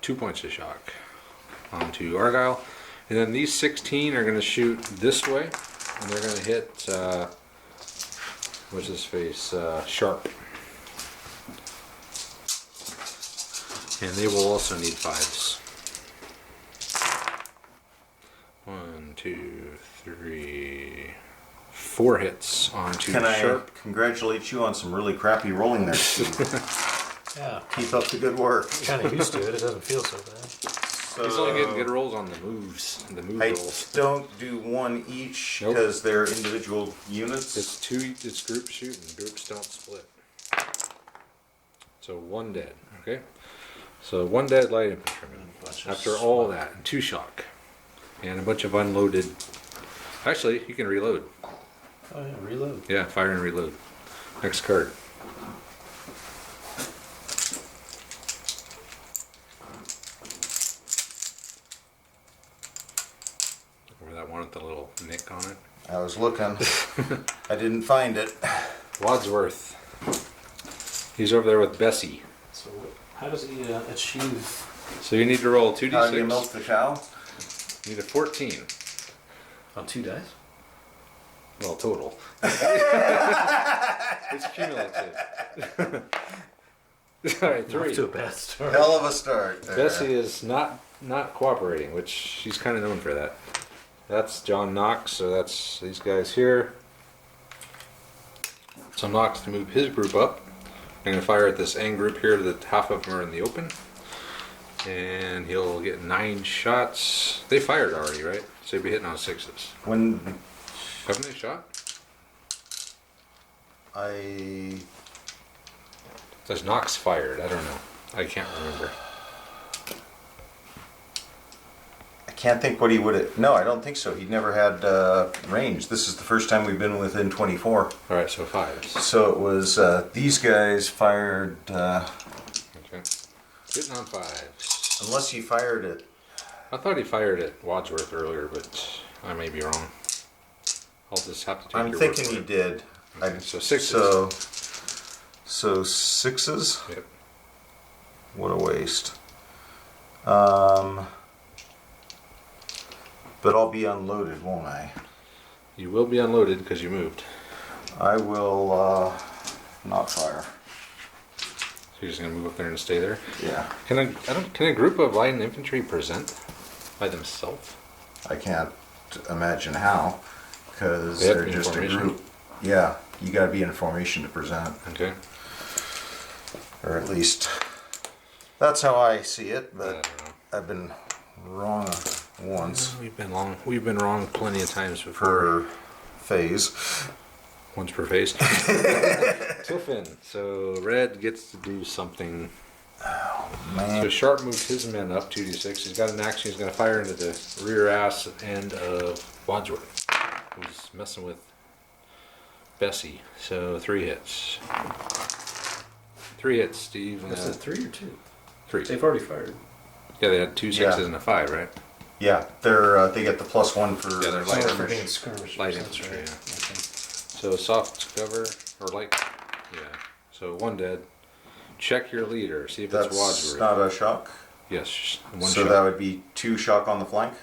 2 points of shock onto Argyle. And then these 16 are going to shoot this way. And they're going to hit, what's his face? Sharp. And they will also need 5s. 1, 2, 3, 4 hits onto
Can I
Sharp.
congratulate you on some really crappy rolling there, Steve?
Yeah.
Keep up the good work.
Kind of used to it. It doesn't feel so bad.
So
He's only getting good rolls on the moves, the move
I
rolls.
don't do 1 each
Nope.
because they're individual units.
It's group shooting. Groups don't split. So 1 dead. Okay. So 1 dead light infantryman. After all that, and 2 shock, and a bunch of unloaded. Actually, you can reload.
Oh yeah, reload.
Yeah, fire and reload. Next card. Or that one with the little nick on it.
I was looking. I didn't find it.
Wadsworth. He's over there with Bessie.
So how does he achieve?
So you need to roll 2d6.
How do you milk the cow?
You need a 14.
On 2 dice?
Well, total. It's cumulative. All right,
Off to a
3.
bad start.
Hell of a start there.
Bessie is not cooperating, which she's kind of known for that. That's John Knox, so that's these guys here. So Knox to move his group up. I'm going to fire at this N group here that half of them are in the open. And he'll get 9 shots. They fired already, right? So he'll be hitting on 6s.
When
Haven't they shot? Does Knox fired? I don't know. I can't remember.
I can't think what he would have. No, I don't think so. He never had range. This is the first time we've been within 24.
All right, so 5s.
So it was these guys fired.
Okay. Hitting on 5s.
Unless he fired it.
I thought he fired at Wadsworth earlier, but I may be wrong. I'll just have to take
I'm
your
thinking
word
he
for it.
did.
Okay, so 6s.
So 6s.
Yep.
What a waste. But I'll be unloaded, won't I?
You will be unloaded because you moved.
I will not fire.
So you're just gonna move up there and stay there.
Yeah,
Can a group of light infantry present by themselves?
I can't imagine how, because
They have to
they're
be in
just a
formation?
group. Yeah, you got to be in formation to present,
Okay.
or at least that's how I see it.
I
But
don't know.
I've been wrong once
We've been wrong plenty of times before.
per phase.
Once per phase. Tiffin. So red gets to do something.
Man.
So Sharp moved his men up 2d6. He's got an action. He's going to fire into the rear ass end of Wadsworth, who's messing with Bessie. So 3 hits. 3 hits, Steve.
Is it 3 or 2?
3.
They've already fired.
Yeah, they had 2 6s
Yeah.
and a 5, right?
Yeah, they get the +1 for
Yeah, they're
light
light
skirmish.
being skirmish.
Light
That's
infantry,
right.
yeah.
Okay.
So soft cover, or light. Yeah. So 1 dead. Check your leader. See if it's
That's
Wadsworth.
not a shock.
Yes, 1
So
shot.
that would be 2 shock on the flank.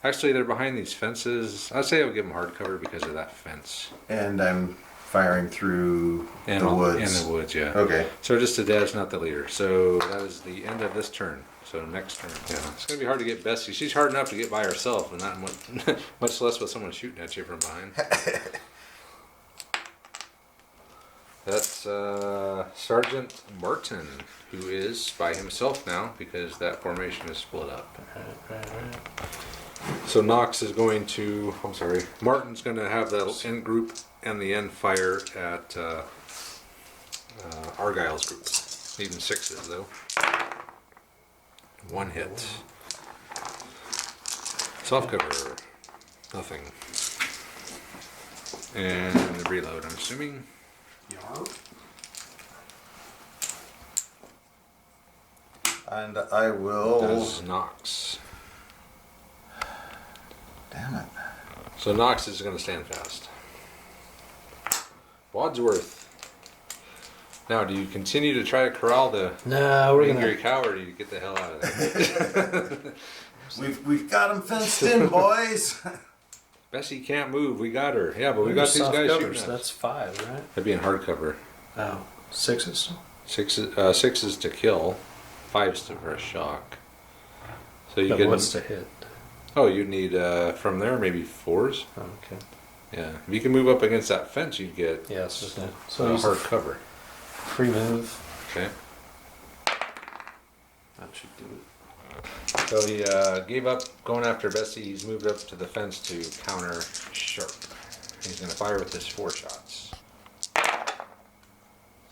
Actually, they're behind these fences. I'd say I would give them hard cover because of that fence.
And I'm firing through
And
the woods.
In the woods, yeah.
Okay.
So just a dead's not the leader. So that is the end of this turn. So next turn. Yeah. It's going to be hard to get Bessie. She's hard enough to get by herself, and not much less with someone shooting at you from behind. That's Sergeant Martin, who is by himself now because that formation is split up.
Right.
So Knox is going to, Martin's going to have the end group and the end fire at Argyle's group. Even 6s though. 1 hit. Soft cover. Nothing. And reload, I'm assuming.
Yarp.
And I will.
Does Knox.
Damn it.
So Knox is going to stand fast. Wadsworth. Now, do you continue to try to corral the
No, we're
angry
gonna.
cow, or do you get the hell out of there?
We've got them fenced in, boys.
Bessie can't move. We got her. Yeah, but we got these
Soft
guys
covers,
shooting us.
That's 5, right?
That'd be in hardcover.
Oh, 6s.
6s to kill, 5s to for a shock. So you
But
get.
what's to hit?
Oh, you'd need from there maybe 4s.
Oh, okay.
Yeah, if you can move up against that fence, you'd get
Yes.
so
So he's
hard cover.
free move.
Okay.
That should do it.
So he gave up going after Bessie. He's moved up to the fence to counter Sharp. He's going to fire with his 4 shots.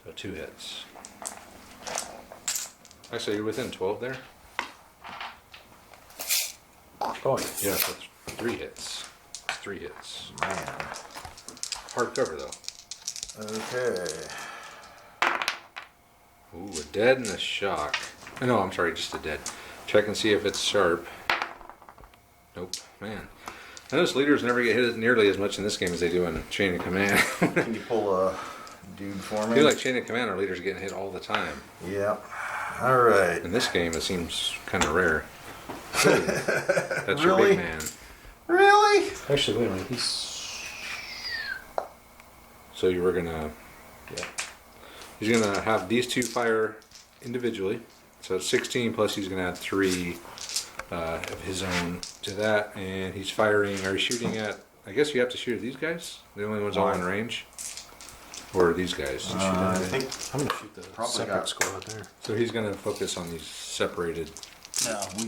So 2 hits. Actually, you're within 12 there.
Oh,
Yeah, so 3 hits. 3 hits.
Man.
Hard cover though.
Okay.
Ooh, a dead and a shock. No, I'm sorry, just a dead. Check and see if it's Sharp. Nope, man. I notice leaders never get hit nearly as much in this game as they do in Chain of Command.
Can you pull a dude for
I
me?
feel like Chain of Command, our leaders are getting hit all the time.
Yeah. All right.
In this game, it seems kind of rare. That's your
Really?
big man.
Really?
actually, wait a minute. He's.
So you were gonna,
Yeah.
he's gonna have these 2 fire individually. So it's 16 plus he's gonna add 3 of his own to that, and he's firing. Are you shooting at? I guess you have to shoot at these guys. The only ones all in range, or these guys.
I think
I'm gonna shoot the
Probably
separate
got-
squad there.
So he's gonna focus on these separated.
no. We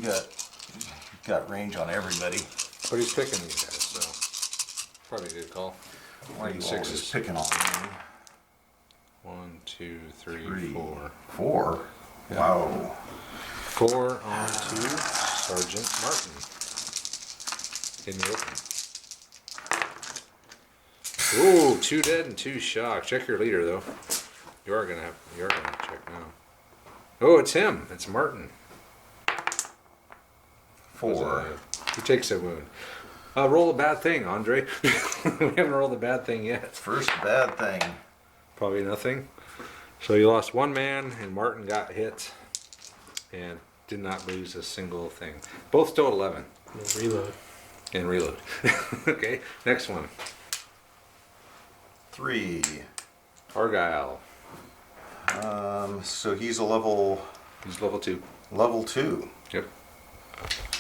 got range on everybody.
But he's picking these guys, so probably a good call.
Why are you
6s.
always picking on me?
1, 2, 3,
3,
4.
4. Wow.
4 on to Sergeant Martin in the open. Ooh, 2 dead and 2 shocked. Check your leader though. You are gonna check now. Oh, it's him. It's Martin.
4.
He takes a wound. Roll a bad thing, Andre. We haven't rolled a bad thing yet.
First bad thing.
Probably nothing. So you lost 1 man, and Martin got hit, and did not lose a single thing. Both still at 11.
We'll reload.
And reload. Okay, next one.
3.
Argyle.
So he's a level
He's level 2.
2.
Yep.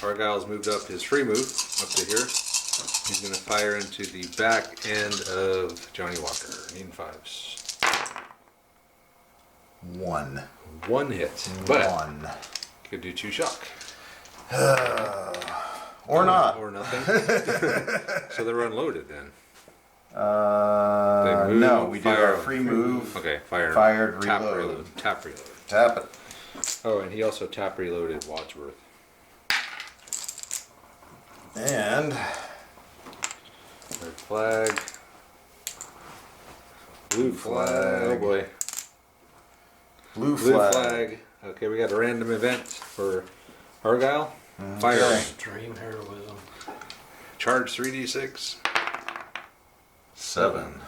Argyle's moved up his free move up to here. He's going to fire into the back end of Johnny Walker. Needing 5s.
1.
1 hit. But
1.
could do 2 shock.
Or not.
Or nothing. So they're unloaded then. They move,
No, we did
fire,
our free move.
Okay, fire.
Fired,
tap
reload.
Tap reload.
Tap it.
Oh, and he also tap reloaded Wadsworth.
And
Red flag. Blue flag. Oh boy.
blue
Blue
flag.
flag. Okay, we got a random event for Argyle.
Okay.
Fire.
Extreme heroism.
Charge 3d6.
7.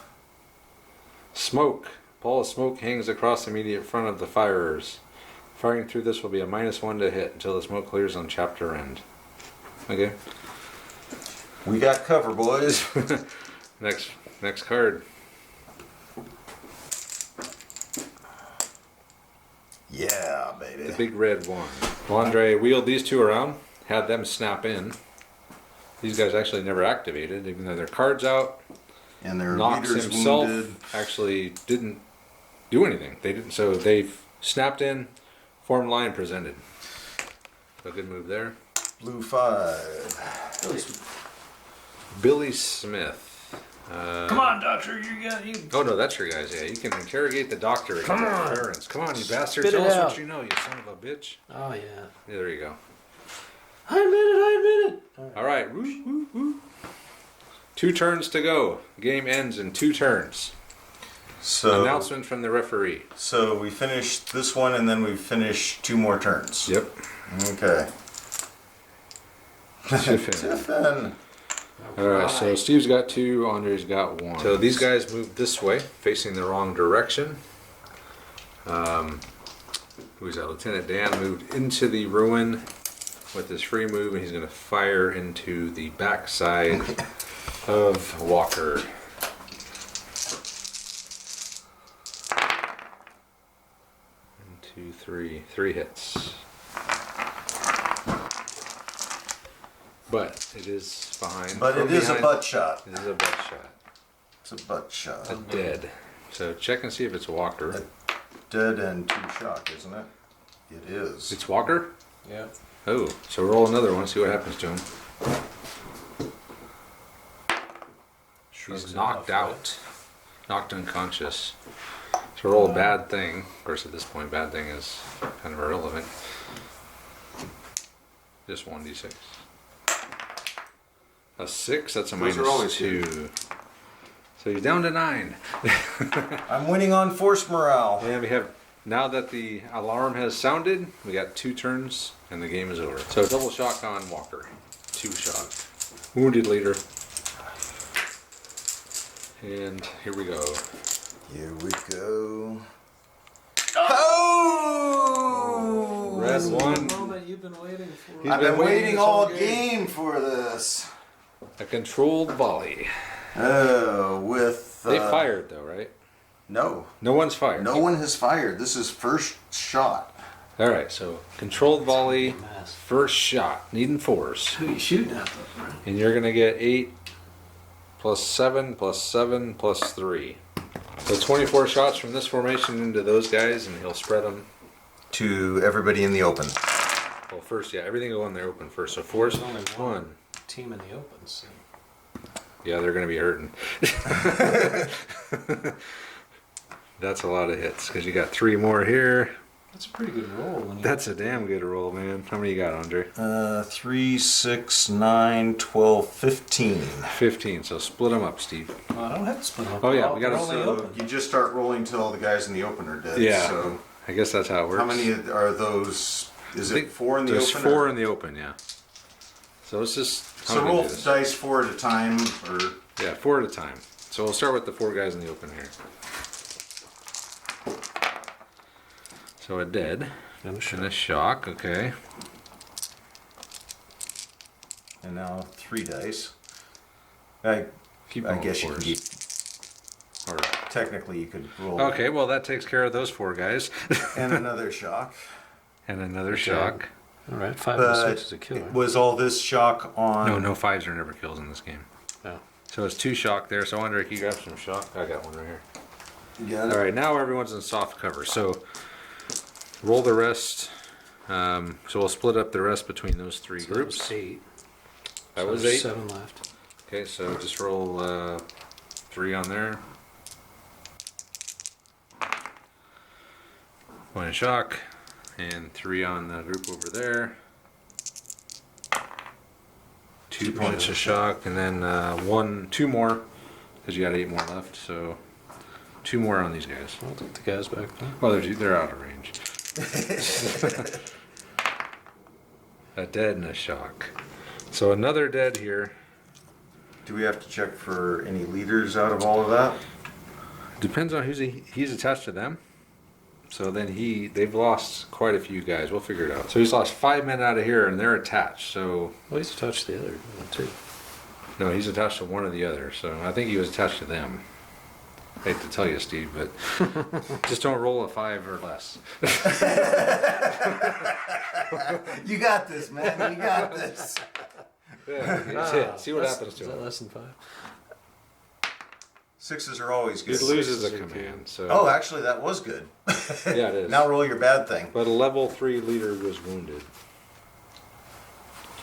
Smoke. Ball of smoke hangs across the immediate front of the firers. Firing through this will be a -1 to hit until the smoke clears on chapter end. Okay.
We got cover, boys.
Next card.
Yeah, baby.
The big red one. Well, Andre wheeled these two around, had them snap in. These guys actually never activated, even though their card's out.
And their
Knox
leader's
himself
wounded.
actually didn't do anything. They didn't. So they snapped in, formed line, presented. So good move there.
Blue 5.
Billy Smith.
Come on, doctor, you got you.
Oh no, that's your guys. Yeah, you can interrogate the doctor.
Come on.
Parents. Come on, you bastards!
Spit it
Tell us
out.
what you know, you son of a bitch.
Oh yeah.
Yeah, there you go.
I admit it.
All right. Woo, woo, woo. 2 turns to go. Game ends in 2 turns.
So
Announcement from the referee.
So we finished this one, and then we finished 2 more turns.
Yep.
Okay.
Tiffin.
Tiffin.
Alright, so Steve's got 2, Andre's got 1. So these guys moved this way, facing the wrong direction. Who's that? Lieutenant Dan moved into the ruin with his free move, and he's going to fire into the backside of Walker. 1, 2, 3. 3 hits. But it is behind.
But
from
it is a
behind.
butt shot.
It is a butt shot.
It's a butt shot.
A dead. So check and see if it's Walker.
Dead and 2 shock, isn't it? It is.
It's Walker?
Yeah.
Oh, so roll another one, see what happens to him. He's knocked out. Knocked unconscious. So roll a bad thing. Of course, at this point, bad thing is kind of irrelevant. Just 1d6. A 6, that's a
Those are always
-2. So he's down to 9.
I'm winning on force morale.
And we have, now that the alarm has sounded, we got 2 turns and the game is over. So double shock on Walker. 2 shock. Wounded leader. And here we go.
Here we go. Oh!
Red
The
one.
moment you've been waiting for.
He's
I've been waiting
this
all
whole
game for this.
A controlled volley.
Oh, with...
They fired though, right?
No.
No one's fired.
No one has fired. This is first shot.
Alright, so controlled volley,
Mess.
first shot, needing 4s.
Who you shooting at, though, right?
And you're gonna get 8 plus 7 plus 7 plus 3. So 24 shots from this formation into those guys, and he'll spread them.
To everybody in the open.
Well, first, yeah, everything will go in there open first. So 4's
There's only
one.
Team in the open, so.
Yeah, they're gonna be hurting. That's a lot of hits because you got 3 more here.
That's a pretty good roll. When you
That's a damn good roll, man. How many you got, Andre?
3, 6, 9, 12, 15.
15. So split them up, Steve.
Well, I don't have to split them up.
Oh, yeah,
They're
we gotta-
all in the
So
open.
you just start rolling till the guys in the open are dead.
Yeah.
So
I guess that's how it works.
how many are those? Is
I
it
think
4 in the
There's
open?
4 in the open, yeah. So let's just. how
So
do we
roll
do this?
dice 4 at a time, or
Yeah, 4 at a time. So we'll start with the 4 guys in the open here. So a dead
And a shot.
and a shock, okay.
and now 3 dice. I
Keep
I
rolling
guess you can
4s.
keep.
Or-
Technically, you could roll.
Okay, well that takes care of those 4 guys.
And another shock.
And another shock.
All right, 5 and
But
6 is a killer.
was all this shock on?
No 5s are never kills in this game.
No.
So it's 2 shock there. So Andre, can you grab some shock? I got one right here.
Got it.
All right, now everyone's in soft cover. So roll the rest. So we'll split up the rest between those 3
So
groups.
That was 8.
That
So
was
there's
8.
7 left.
Okay, so just roll 3 on there. Point of shock, and 3 on the group over there. 2 points of shock, and then 2 more, because you got 8 more left. So 2 more on these guys.
I'll take the guys back then.
Well, they're out of range. A dead and a shock. So another dead here.
Do we have to check for any leaders out of all of that?
Depends on he's attached to them. So then they've lost quite a few guys. We'll figure it out. So he's lost 5 men out of here, and they're attached. So
Well, he's attached to the other one too.
no, he's attached to one or the other. So I think he was attached to them. I hate to tell you, Steve, but just don't roll a 5 or less.
You got this, man. You got this.
Yeah, just hit. See what happens to
Is that
him.
less than 5?
6s are always good.
He loses a
Sixes are
command. So
Oh, actually, that was good.
yeah, it is.
Now roll your bad thing.
But a level 3 leader was wounded.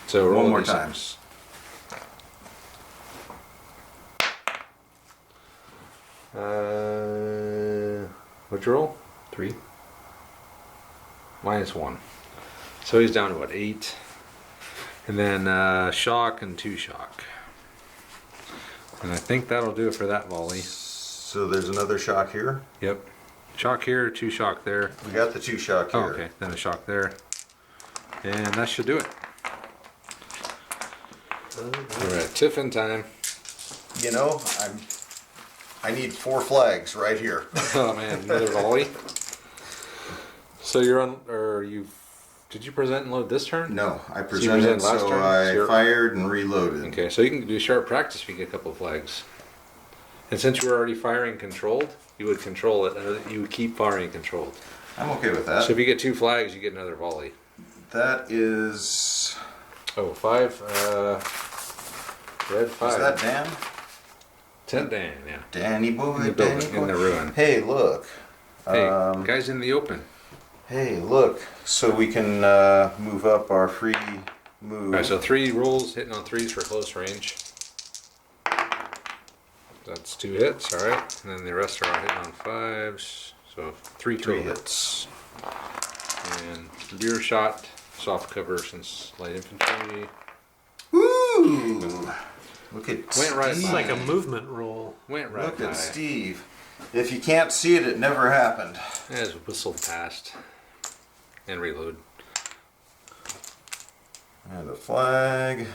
So
One
roll
more
a
time.
d6. What'd you roll?
3.
-1. So he's down to what, 8? And then shock and 2 shock. And I think that'll do it for that volley.
So there's another shock here.
Yep. Shock here, 2 shock there.
We got the 2 shock here.
Oh, okay. Then a shock there. And that should do it. We're at tiffin time.
You know, I need 4 flags right here.
Oh man, another volley. So you're on, or did you present and load this turn?
No, I
you
presented,
presented last
so
turn?
I
So you're-
fired and reloaded.
Okay, so you can do sharp practice if you get a couple of flags. And since you were already firing controlled, you would control it, and you would keep firing controlled.
I'm okay with that.
So if you get 2 flags, you get another volley.
That is...
Oh, 5. Red 5.
Is that Dan?
10 Dan, yeah.
Danny boy,
In the
Danny
building,
boy.
in the ruin.
Hey, look.
Hey, guys in the open.
Hey, look. So we can move up our free move.
Alright, so 3 rolls, hitting on 3s for close range. That's 2 hits, alright. And then the rest are all hitting on 5s. So 3
3
total.
hits.
And rear shot, soft cover since light infantry.
Woo! Look at
Went right
Steve.
It's like a movement roll.
Went right
Look
by.
at Steve. If you can't see it, it never happened.
As whistled past. And reload.
And a flag.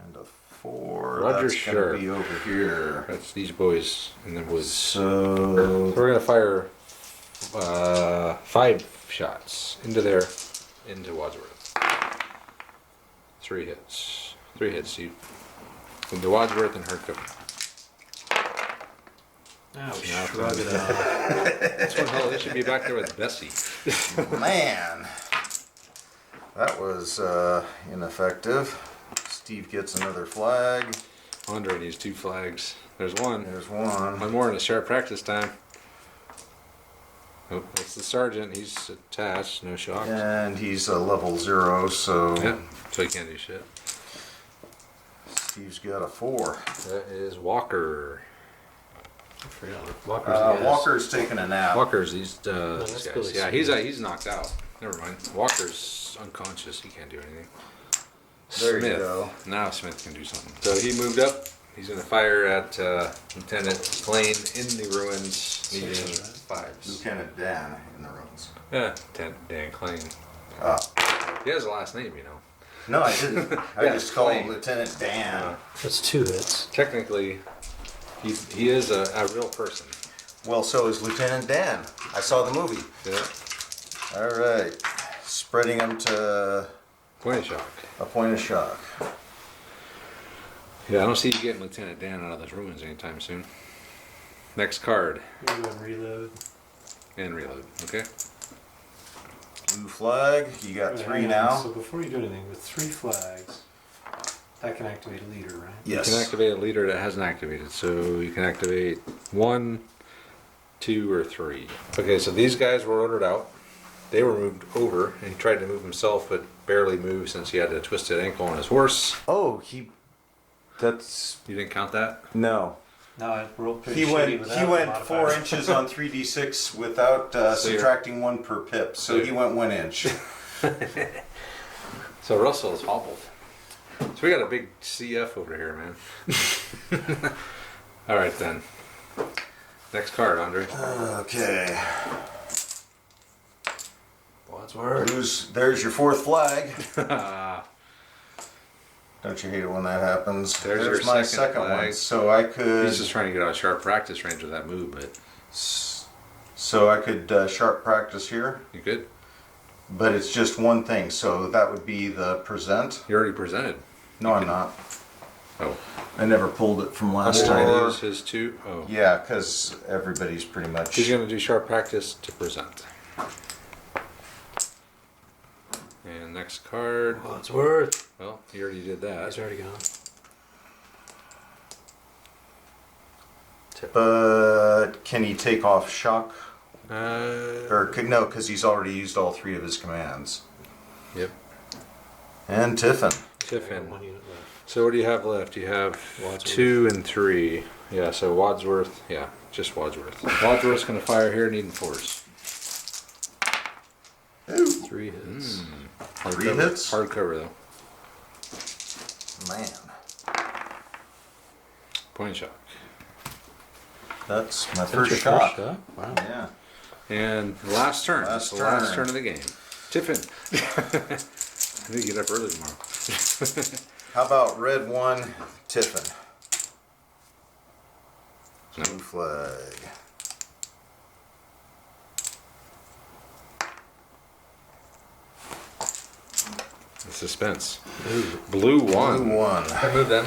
And a 4.
Roger,
That's
sure.
gonna be over here.
That's these boys in the woods. So
So
we're gonna fire 5 shots into Wadsworth. 3 hits. 3 hits, Steve. Into Wadsworth and hardcover.
Oh,
Yeah,
shrug it off.
That's one hell. They should be back there with Bessie.
man, that was ineffective. Steve gets another flag.
Andre needs 2 flags. There's one.
There's one.
One more in the sharp practice time. Oh, that's the sergeant. He's attached. No shock.
And he's a level 0, so
Yeah. So he can't do shit.
Steve's got a 4.
That is Walker.
I forgot. Walker's the guys.
Walker's taking a nap.
Walker's these
that's
guys.
Billy
Yeah,
Smith.
he's knocked out. Never mind. Walker's unconscious. He can't do anything.
There you
Smith.
go.
Now Smith can do something. So he moved up. He's going to fire at Lieutenant Plain in the ruins, needing 5s.
Lieutenant Dan in the ruins.
Yeah, Lieutenant Dan Klein. He has a last name, you know.
No, I didn't. I
Yeah,
just called him
Plain.
Lieutenant Dan.
That's 2 hits.
Technically, he is a real person.
Well, so is Lieutenant Dan. I saw the movie.
Yeah.
All right. Spreading them to
Point of shock.
a point of shock.
Yeah, I don't see you getting Lieutenant Dan out of those ruins anytime soon. Next card.
You're going to reload.
And reload. Okay.
Blue flag. You got
Wait,
3
hang on.
now.
So before you do anything, with 3 flags, that can activate a leader, right?
You
Yes.
can activate a leader that hasn't activated. So you can activate 1, 2, or 3. Okay, so these guys were ordered out. They were moved over, and he tried to move himself, but barely moved since he had a twisted ankle on his horse.
Oh, he That's
You didn't count that?
no.
No, I rolled pretty
He
shitty
went.
without
He
the
went 4
modifier.
inches on 3d6 without subtracting 1 per pip. So he went 1 inch.
So Russell's hobbled. So we got a big CF over here, man. All right then. Next card, Andre.
Okay.
Wadsworth.
There's your 4th flag. Don't you hate it when that happens?
There's your
my
second
second
flag.
one. So I could.
He's just trying to get out of sharp practice range with that move, but
So I could sharp practice here,
you good?
but it's just one thing. So that would be the present.
You already presented.
No, I'm not.
Oh.
I never pulled it from last
Or
time.
use his 2. Oh.
Yeah, because everybody's pretty much.
He's going to do sharp practice to present. And next card.
Wadsworth.
Well, he already did that.
He's already gone.
But can he take off shock?
Uh,
Or no, because he's already used all 3 of his commands.
yep.
And Tiffin.
Tiffin.
1 unit left.
So what do you have left? You have
Wadsworth.
2 and 3. Yeah, so Wadsworth. Yeah, just Wadsworth. Wadsworth's going to fire here, needing 4s.
3 hits.
Hard
3
cover.
hits?
Hard cover, though.
Man,
Point shock.
that's my
That's
first
your
shot.
Wow.
Yeah.
And last turn.
Last
That's the last
turn.
turn of the game. Tiffin. I need to get up early tomorrow.
How about red 1, Tiffin?
No.
2 flag.
The suspense.
Ooh.
Blue 1.
Blue 1.
I moved them.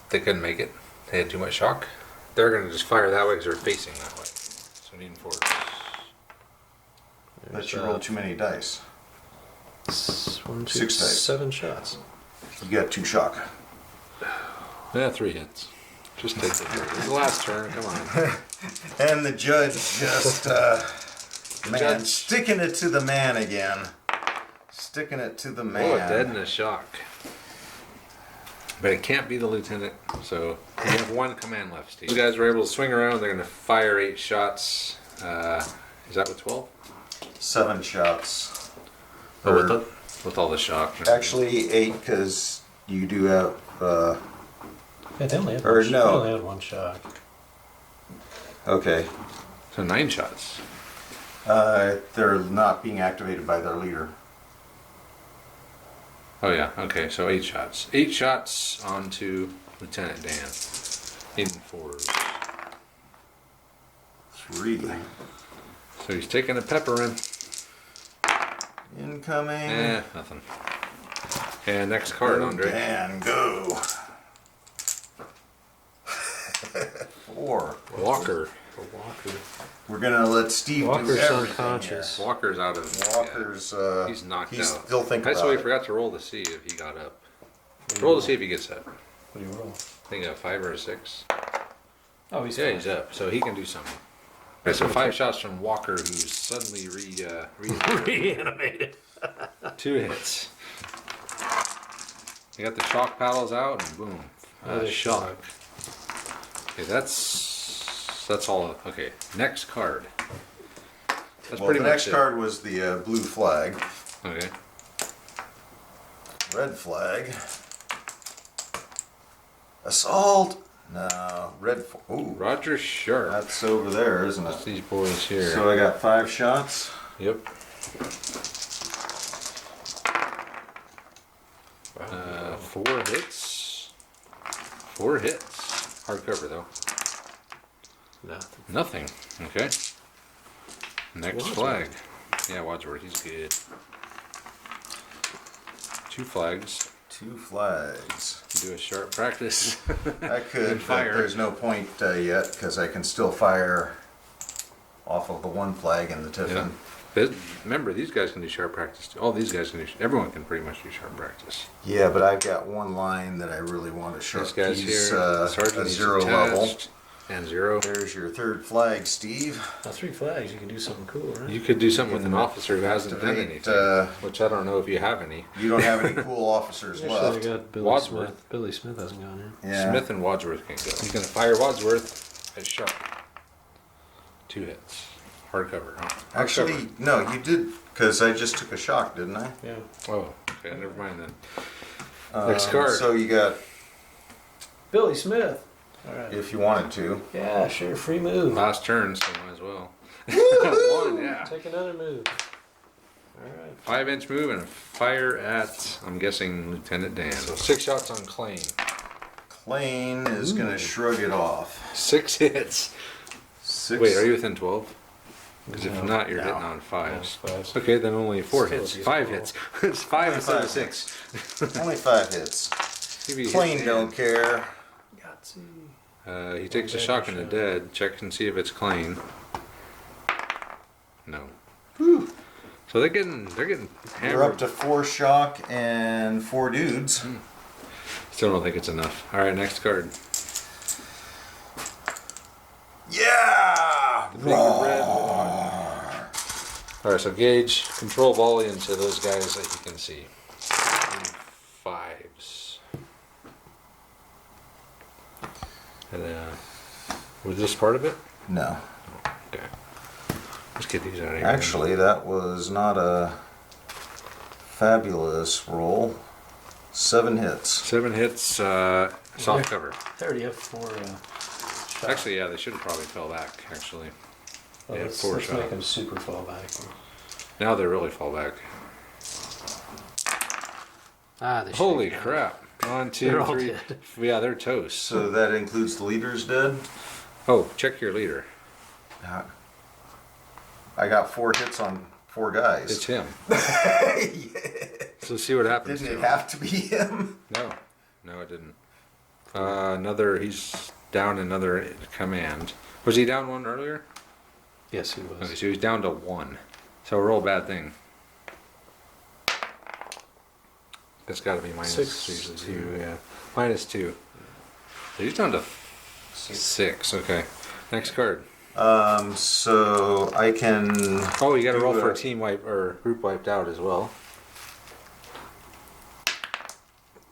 They couldn't make it. They had too much shock. They're going to just fire that way because they're facing that way. So needing 4s.
But you roll too many dice.
1, 2,
6 dice.
7 shots.
You got 2 shock.
Yeah, 3 hits. Just take the turn. It's the last turn. Come on.
And the judge just, man,
judge-
sticking it to the man again. Sticking it to the man.
Oh, dead in a shock. But it can't be the lieutenant, so you have 1 command left, Steve. You guys were able to swing around. They're going to fire 8 shots. Is that with 12?
7 shots.
Oh,
Or-
with all the shock.
Actually, 8 because you do have.
Yeah, they only had
Or
one,
no.
They only had 1 shot.
Okay.
So 9 shots.
They're not being activated by their leader.
Oh yeah, okay, so 8 shots. 8 shots onto Lieutenant Dan. In 4s.
3.
So he's taking a pepper in.
Incoming.
Nothing. And next card, Andre.
And go. 4.
Walker.
For Walker.
We're gonna let Steve
Walker's
do everything
unconscious.
Walker's out of.
Here. Walker's.
He's knocked
he's
out.
still thinking
That's
about
why
it.
we forgot to roll to see if he got up. Roll to see if he gets up.
What do you roll?
I think a 5 or a 6.
Oh, he's
Yeah, he's up, so he can do something. Okay, so 5 shots from Walker, who's suddenly
reanimated.
2 hits. You got the shock paddles out, and boom,
Another
shock. Okay, that's all. Okay, next card. That's
Well,
pretty
the
much
next
it.
card was the blue flag.
Okay.
Red flag. Assault. No, red. Ooh,
Roger Sharp.
that's over there, isn't
That's
it?
these boys here.
So I got 5 shots.
Yep.
Wow.
4 hits. 4 hits. Hard cover though.
Nothing.
Nothing. Okay. Next
Wadsworth.
flag. Yeah, Wadsworth. He's good. 2 flags.
2 flags.
Do a sharp practice.
I could,
And fire.
but there's no point yet because I can still fire off of the 1 flag in the Tiffin.
Yeah. But remember, these guys can do sharp practice too. All these guys can do. Everyone can pretty much do sharp practice.
Yeah, but I've got 1 line that I really want to sharp.
This guy's
He's
here.
a
Sergeant, he's
0
attached.
level.
And 0.
There's your third flag, Steve.
Now 3 flags, you can do something cool, right?
You could do something with an officer who hasn't done
Activate,
anything, which I don't know if you have any.
You don't have any cool officers
Actually,
left.
I got Billy
Wadsworth.
Smith. Billy Smith hasn't gone here.
Yeah.
Smith and Wadsworth can go. He's going to fire Wadsworth as shot. 2 hits. Hardcover, huh?
Actually, no, you did, because I just took a shock, didn't I?
Yeah.
Oh, okay, never mind then. Next card.
So you got,
Billy Smith. All right.
if you wanted to.
Yeah, sure. Free move.
Last turn, so might as well. 1, yeah.
Take another move. All right.
5-inch move and a fire at, I'm guessing, Lieutenant Dan. So 6 shots on Clay.
Klain is going to shrug it off.
6 hits.
6.
Wait, are you within 12? Because if
No.
not, you're
No.
hitting on 5s.
Yeah, 5s.
Okay, then only 4
Still
hits.
a
5
beautiful
hits. It's 5 instead of
5
6.
Only 5 hits. Klain don't care.
Yahtzee.
He takes a shock in the dead. Check and see if it's clean. No. So they're getting hammered.
You're up to 4 shock and 4 dudes.
Still don't think it's enough. All right, next card.
Yeah!
The big red one. All right, so gauge control volley into those guys that you can see. 5s. And was this part of it?
No.
Okay. Let's get these out of here.
Actually, that was not a fabulous roll. 7 hits.
7 hits, soft cover.
I already have 4 shots.
Actually, yeah, they should have probably fell back, actually.
Oh,
yeah,
let's
4
make
shots.
them super fall back.
Now they really fall back.
Ah, they
Holy
should.
crap. 1, 2,
They're all
3.
dead.
Yeah, they're toast.
So that includes the leaders dead.
Oh, check your leader.
I got 4 hits on 4 guys.
It's him. So see what happens
Didn't
to
it
him.
have to be him?
No, it didn't. He's down another command. Was he down 1 earlier?
Yes, he was.
Okay, so he's down to 1. So roll a bad thing. That's got to be minus
6,
usually
2.
2, yeah. Minus 2. So he's down to 6. Okay. Next card.
So I can.
Oh, you got to
do
roll for
a-
team wipe or group wiped out as well.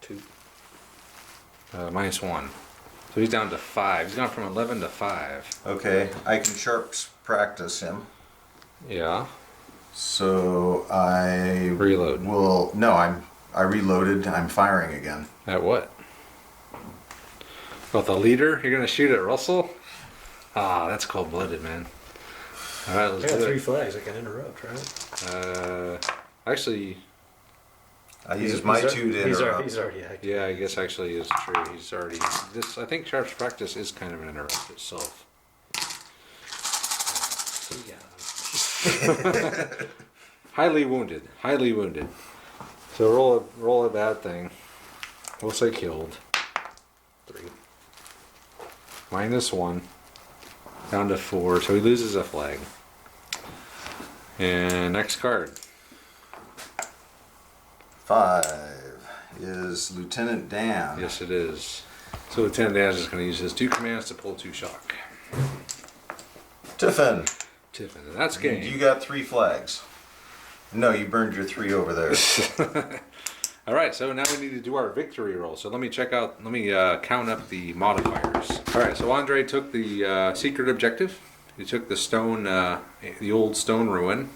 2.
Minus 1. So he's down to 5. He's gone from 11 to 5.
Okay, I can sharps practice him.
Yeah.
So I
Reload.
will. No, I reloaded. I'm firing again.
At what? Well, the leader? You're going to shoot at Russell? Ah, that's cold-blooded, man. All right,
I
let's
got
do
3
it.
flags. I can interrupt, right?
Actually,
I used my 2 to interrupt.
He's already active.
yeah, I guess actually is true. He's already... I think Sharp's practice is kind of an interrupt itself.
Yeah.
Highly wounded. Highly wounded. So roll a bad thing. We'll say killed. 3. Minus 1. Down to 4. So he loses a flag. And next card.
5 is Lieutenant Dan.
Yes, it is. So Lieutenant Dan is just going to use his 2 commands to pull 2 shock.
Tiffin,
Tiffin. And that's game.
you got 3 flags. No, you burned your 3 over there.
All right, so now we need to do our victory roll. So let me count up the modifiers. All right, so Andre took the secret objective. He took the stone, the old stone ruin.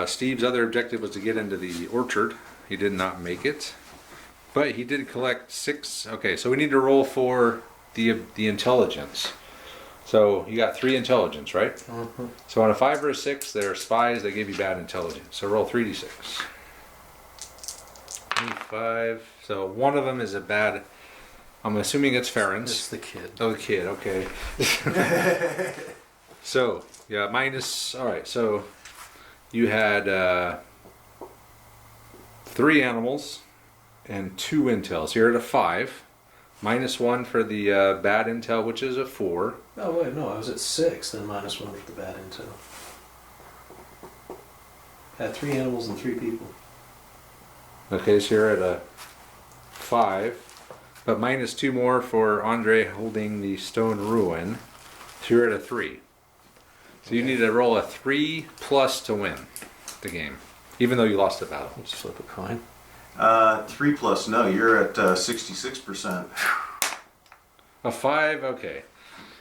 Steve's other objective was to get into the orchard. He did not make it, but he did collect 6. Okay, so we need to roll for the intelligence. So you got 3 intelligence, right?
Mm-hmm.
So on a 5 or a 6, they're spies. They give you bad intelligence. So roll 3d6. 5. So one of them is a bad. I'm assuming it's Farron's.
It's the kid.
Oh, the kid. Okay. So yeah, minus. All right. So you had 3 animals and 2 intel. So you're at a 5. Minus 1 for the bad intel, which is a 4.
Oh, wait, no, I was at 6, then minus 1 for the bad intel. Had 3 animals and 3 people.
Okay, so you're at a 5. but -2 more for Andre holding the stone ruin. So you're at a 3. So you need to roll a 3+ to win the game, even though you lost the battle.
Let's flip a coin.
3+, no, you're at 66%.
A 5, okay.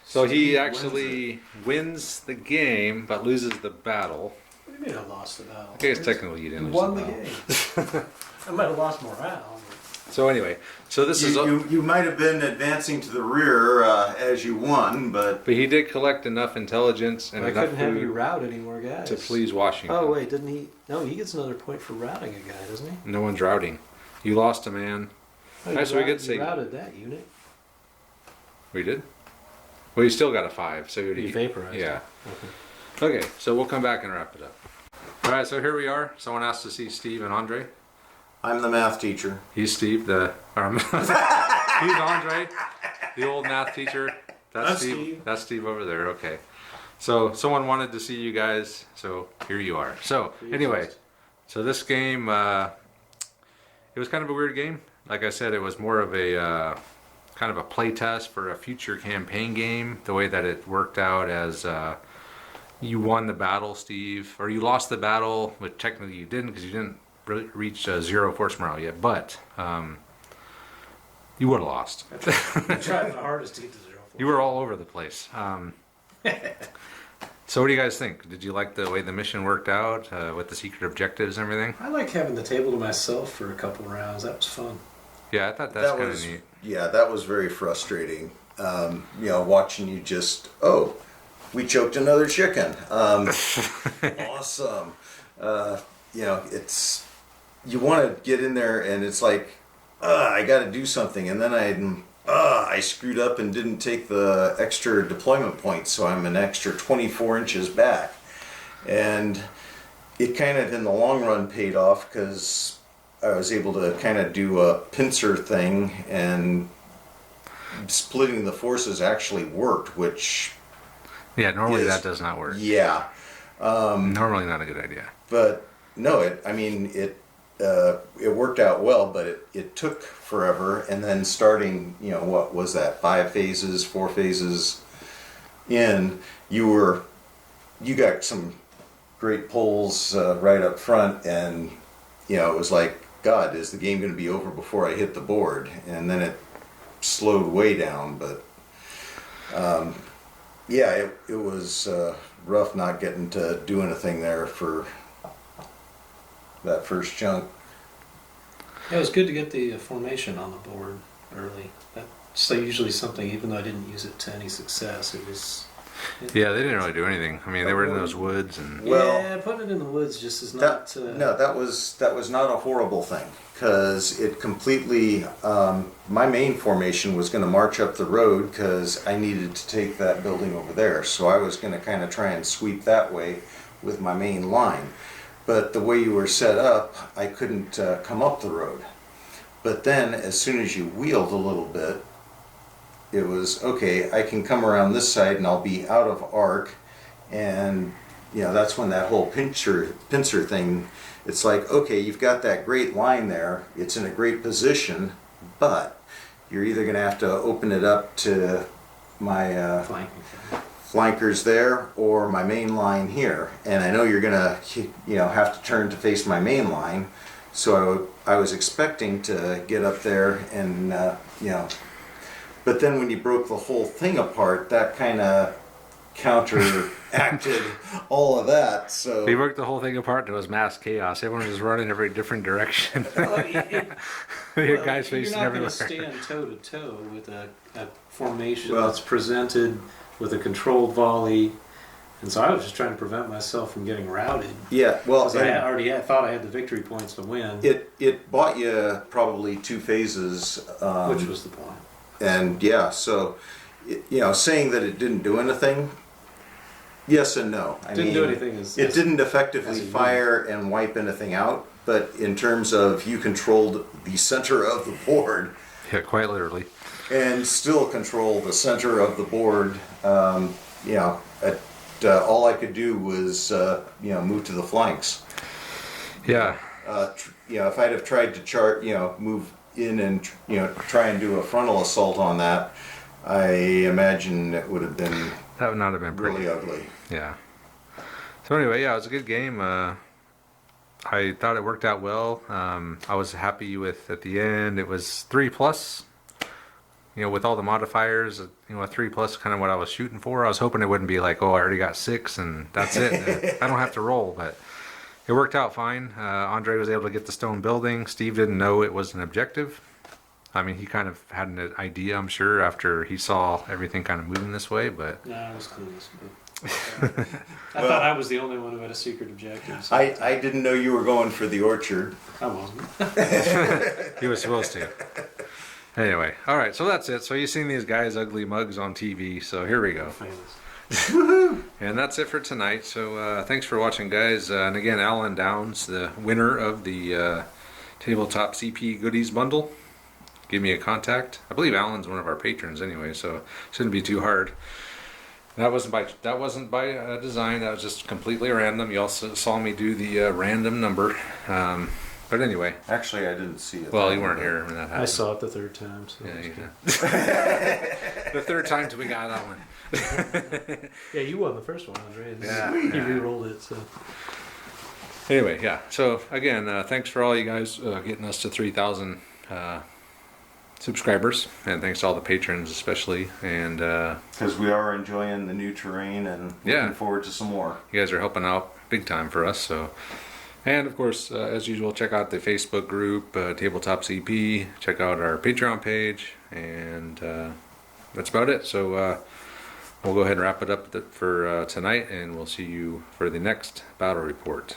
So he actually wins the game, but loses the battle.
What do you mean I lost the battle?
I guess technically you didn't
You
lose
won
the
the
battle.
game. I might have lost morale.
So anyway, so this is...
You might have been advancing to the rear as you won, but
But he did collect enough intelligence and
I
enough
couldn't have you
food
route anymore, guys.
to please Washington.
Oh wait, didn't he? No, he gets another point for routing a guy, doesn't he?
No one's routing. You lost a man.
Oh,
Alright, so we get to
you
say...
routed that unit.
We did? Well, you still got a 5, so
You vaporized.
Yeah.
it. Okay.
Okay, so we'll come back and wrap it up. Alright, so here we are. Someone asked to see Steve and Andre.
I'm the math teacher.
He's Steve, he's Andre, the old math teacher. That's
I'm
Steve.
Steve.
That's Steve over there. Okay. So someone wanted to see you guys, so here you are. So anyway, so this game, it was kind of a weird game. Like I said, it was more of a kind of a play test for a future campaign game. The way that it worked out as you won the battle, Steve, or you lost the battle, which technically you didn't because you didn't reach 0 force morale yet, but you would have lost.
I tried my hardest to get to 0.
You were all over the place. So what do you guys think? Did you like the way the mission worked out with the secret objectives and everything?
I like having the table to myself for a couple rounds. That was fun.
Yeah, I thought that's
That
kind of
was
neat.
yeah, that was very frustrating. Watching you just we choked another chicken. Awesome. It's you want to get in there and it's like I got to do something, and then I screwed up and didn't take the extra deployment points, so I'm an extra 24 inches back, and it kind of in the long run paid off because I was able to kind of do a pincer thing, and splitting the forces actually worked, which
Yeah, normally
is-
that does not work.
yeah,
Normally not a good idea.
but no, it worked out well, but it took forever, and then starting, what was that, 4 phases in, you got some great pulls right up front, and it was like, God, is the game going to be over before I hit the board? And then it slowed way down, but it was rough not getting to do anything there for that first chunk.
Yeah, it was good to get the formation on the board early. That's usually something, even though I didn't use it to any success, it was...
Yeah, they didn't really do anything. I mean, they were in those woods, and
Well,
yeah, putting it in the woods just is not...
that was not a horrible thing, because it completely. My main formation was going to march up the road because I needed to take that building over there, so I was going to kind of try and sweep that way with my main line. But the way you were set up, I couldn't come up the road. But then, as soon as you wheeled a little bit, it was, okay, I can come around this side and I'll be out of arc, and that's when that whole pincer thing, it's like, okay, you've got that great line there, it's in a great position, but you're either going to have to open it up to my flankers there or my main line here, and I know you're going to have to turn to face my main line, so I was expecting to get up there and but then when you broke the whole thing apart, that kind of counteracted all of that. So
they worked the whole thing apart. And it was mass chaos. Everyone was running every different direction. Your guys facing
You're not
everywhere.
going to stand toe to toe with a formation
Well-
that's presented with a controlled volley, and so I was just trying to prevent myself from getting routed.
yeah, well,
'Cause I already thought I had the victory points to win,
it bought you probably 2 phases,
which was the point.
and so saying that it didn't do anything. Yes and no.
Didn't do anything
It didn't effectively
as a
fire and wipe anything out, but in terms of you controlled the center of the board
Yeah, quite literally.
and still control the center of the board. All I could do was move to the flanks.
Yeah.
If I'd have tried to move in and try and do a frontal assault on that, I imagine it would have been
That would not have been pretty.
really ugly.
Yeah. So anyway, yeah, it was a good game. I thought it worked out well. I was happy with at the end. It was 3+. With all the modifiers, a 3+ is kind of what I was shooting for. I was hoping it wouldn't be like, oh, I already got 6 and that's it. I don't have to roll, but it worked out fine. Andre was able to get the stone building. Steve didn't know it was an objective. I mean, he kind of had an idea, I'm sure, after he saw everything kind of moving this way, but
No, I was clueless. But, I thought I was the only one who had a secret objective. So
I didn't know you were going for the orchard.
I wasn't.
he was supposed to. Anyway, all right, so that's it. So you've seen these guys' ugly mugs on TV, so here we go.
Famous.
And that's it for tonight. So thanks for watching, guys. And again, Alan Downs, the winner of the Tabletop CP Goodies Bundle. Give me a contact. I believe Alan's one of our patrons anyway, so it shouldn't be too hard. That wasn't by design. That was just completely random. You also saw me do the random number. But anyway.
Actually, I didn't see it.
Well, you weren't here when that happened.
I saw it the third time. So
Yeah, you did. The third time till we got that one.
yeah, you won the first one, Andre. And
Yeah.
He re-rolled it. So
Anyway, yeah. So again, thanks for all you guys getting us to 3,000 subscribers, and thanks to all the patrons especially. And
Because we are enjoying the new terrain and
Yeah.
looking forward to some more.
you guys are helping out big time for us. So, and of course, as usual, check out the Facebook group, Tabletop CP. Check out our Patreon page, and that's about it. So we'll go ahead and wrap it up for tonight, and we'll see you for the next battle report.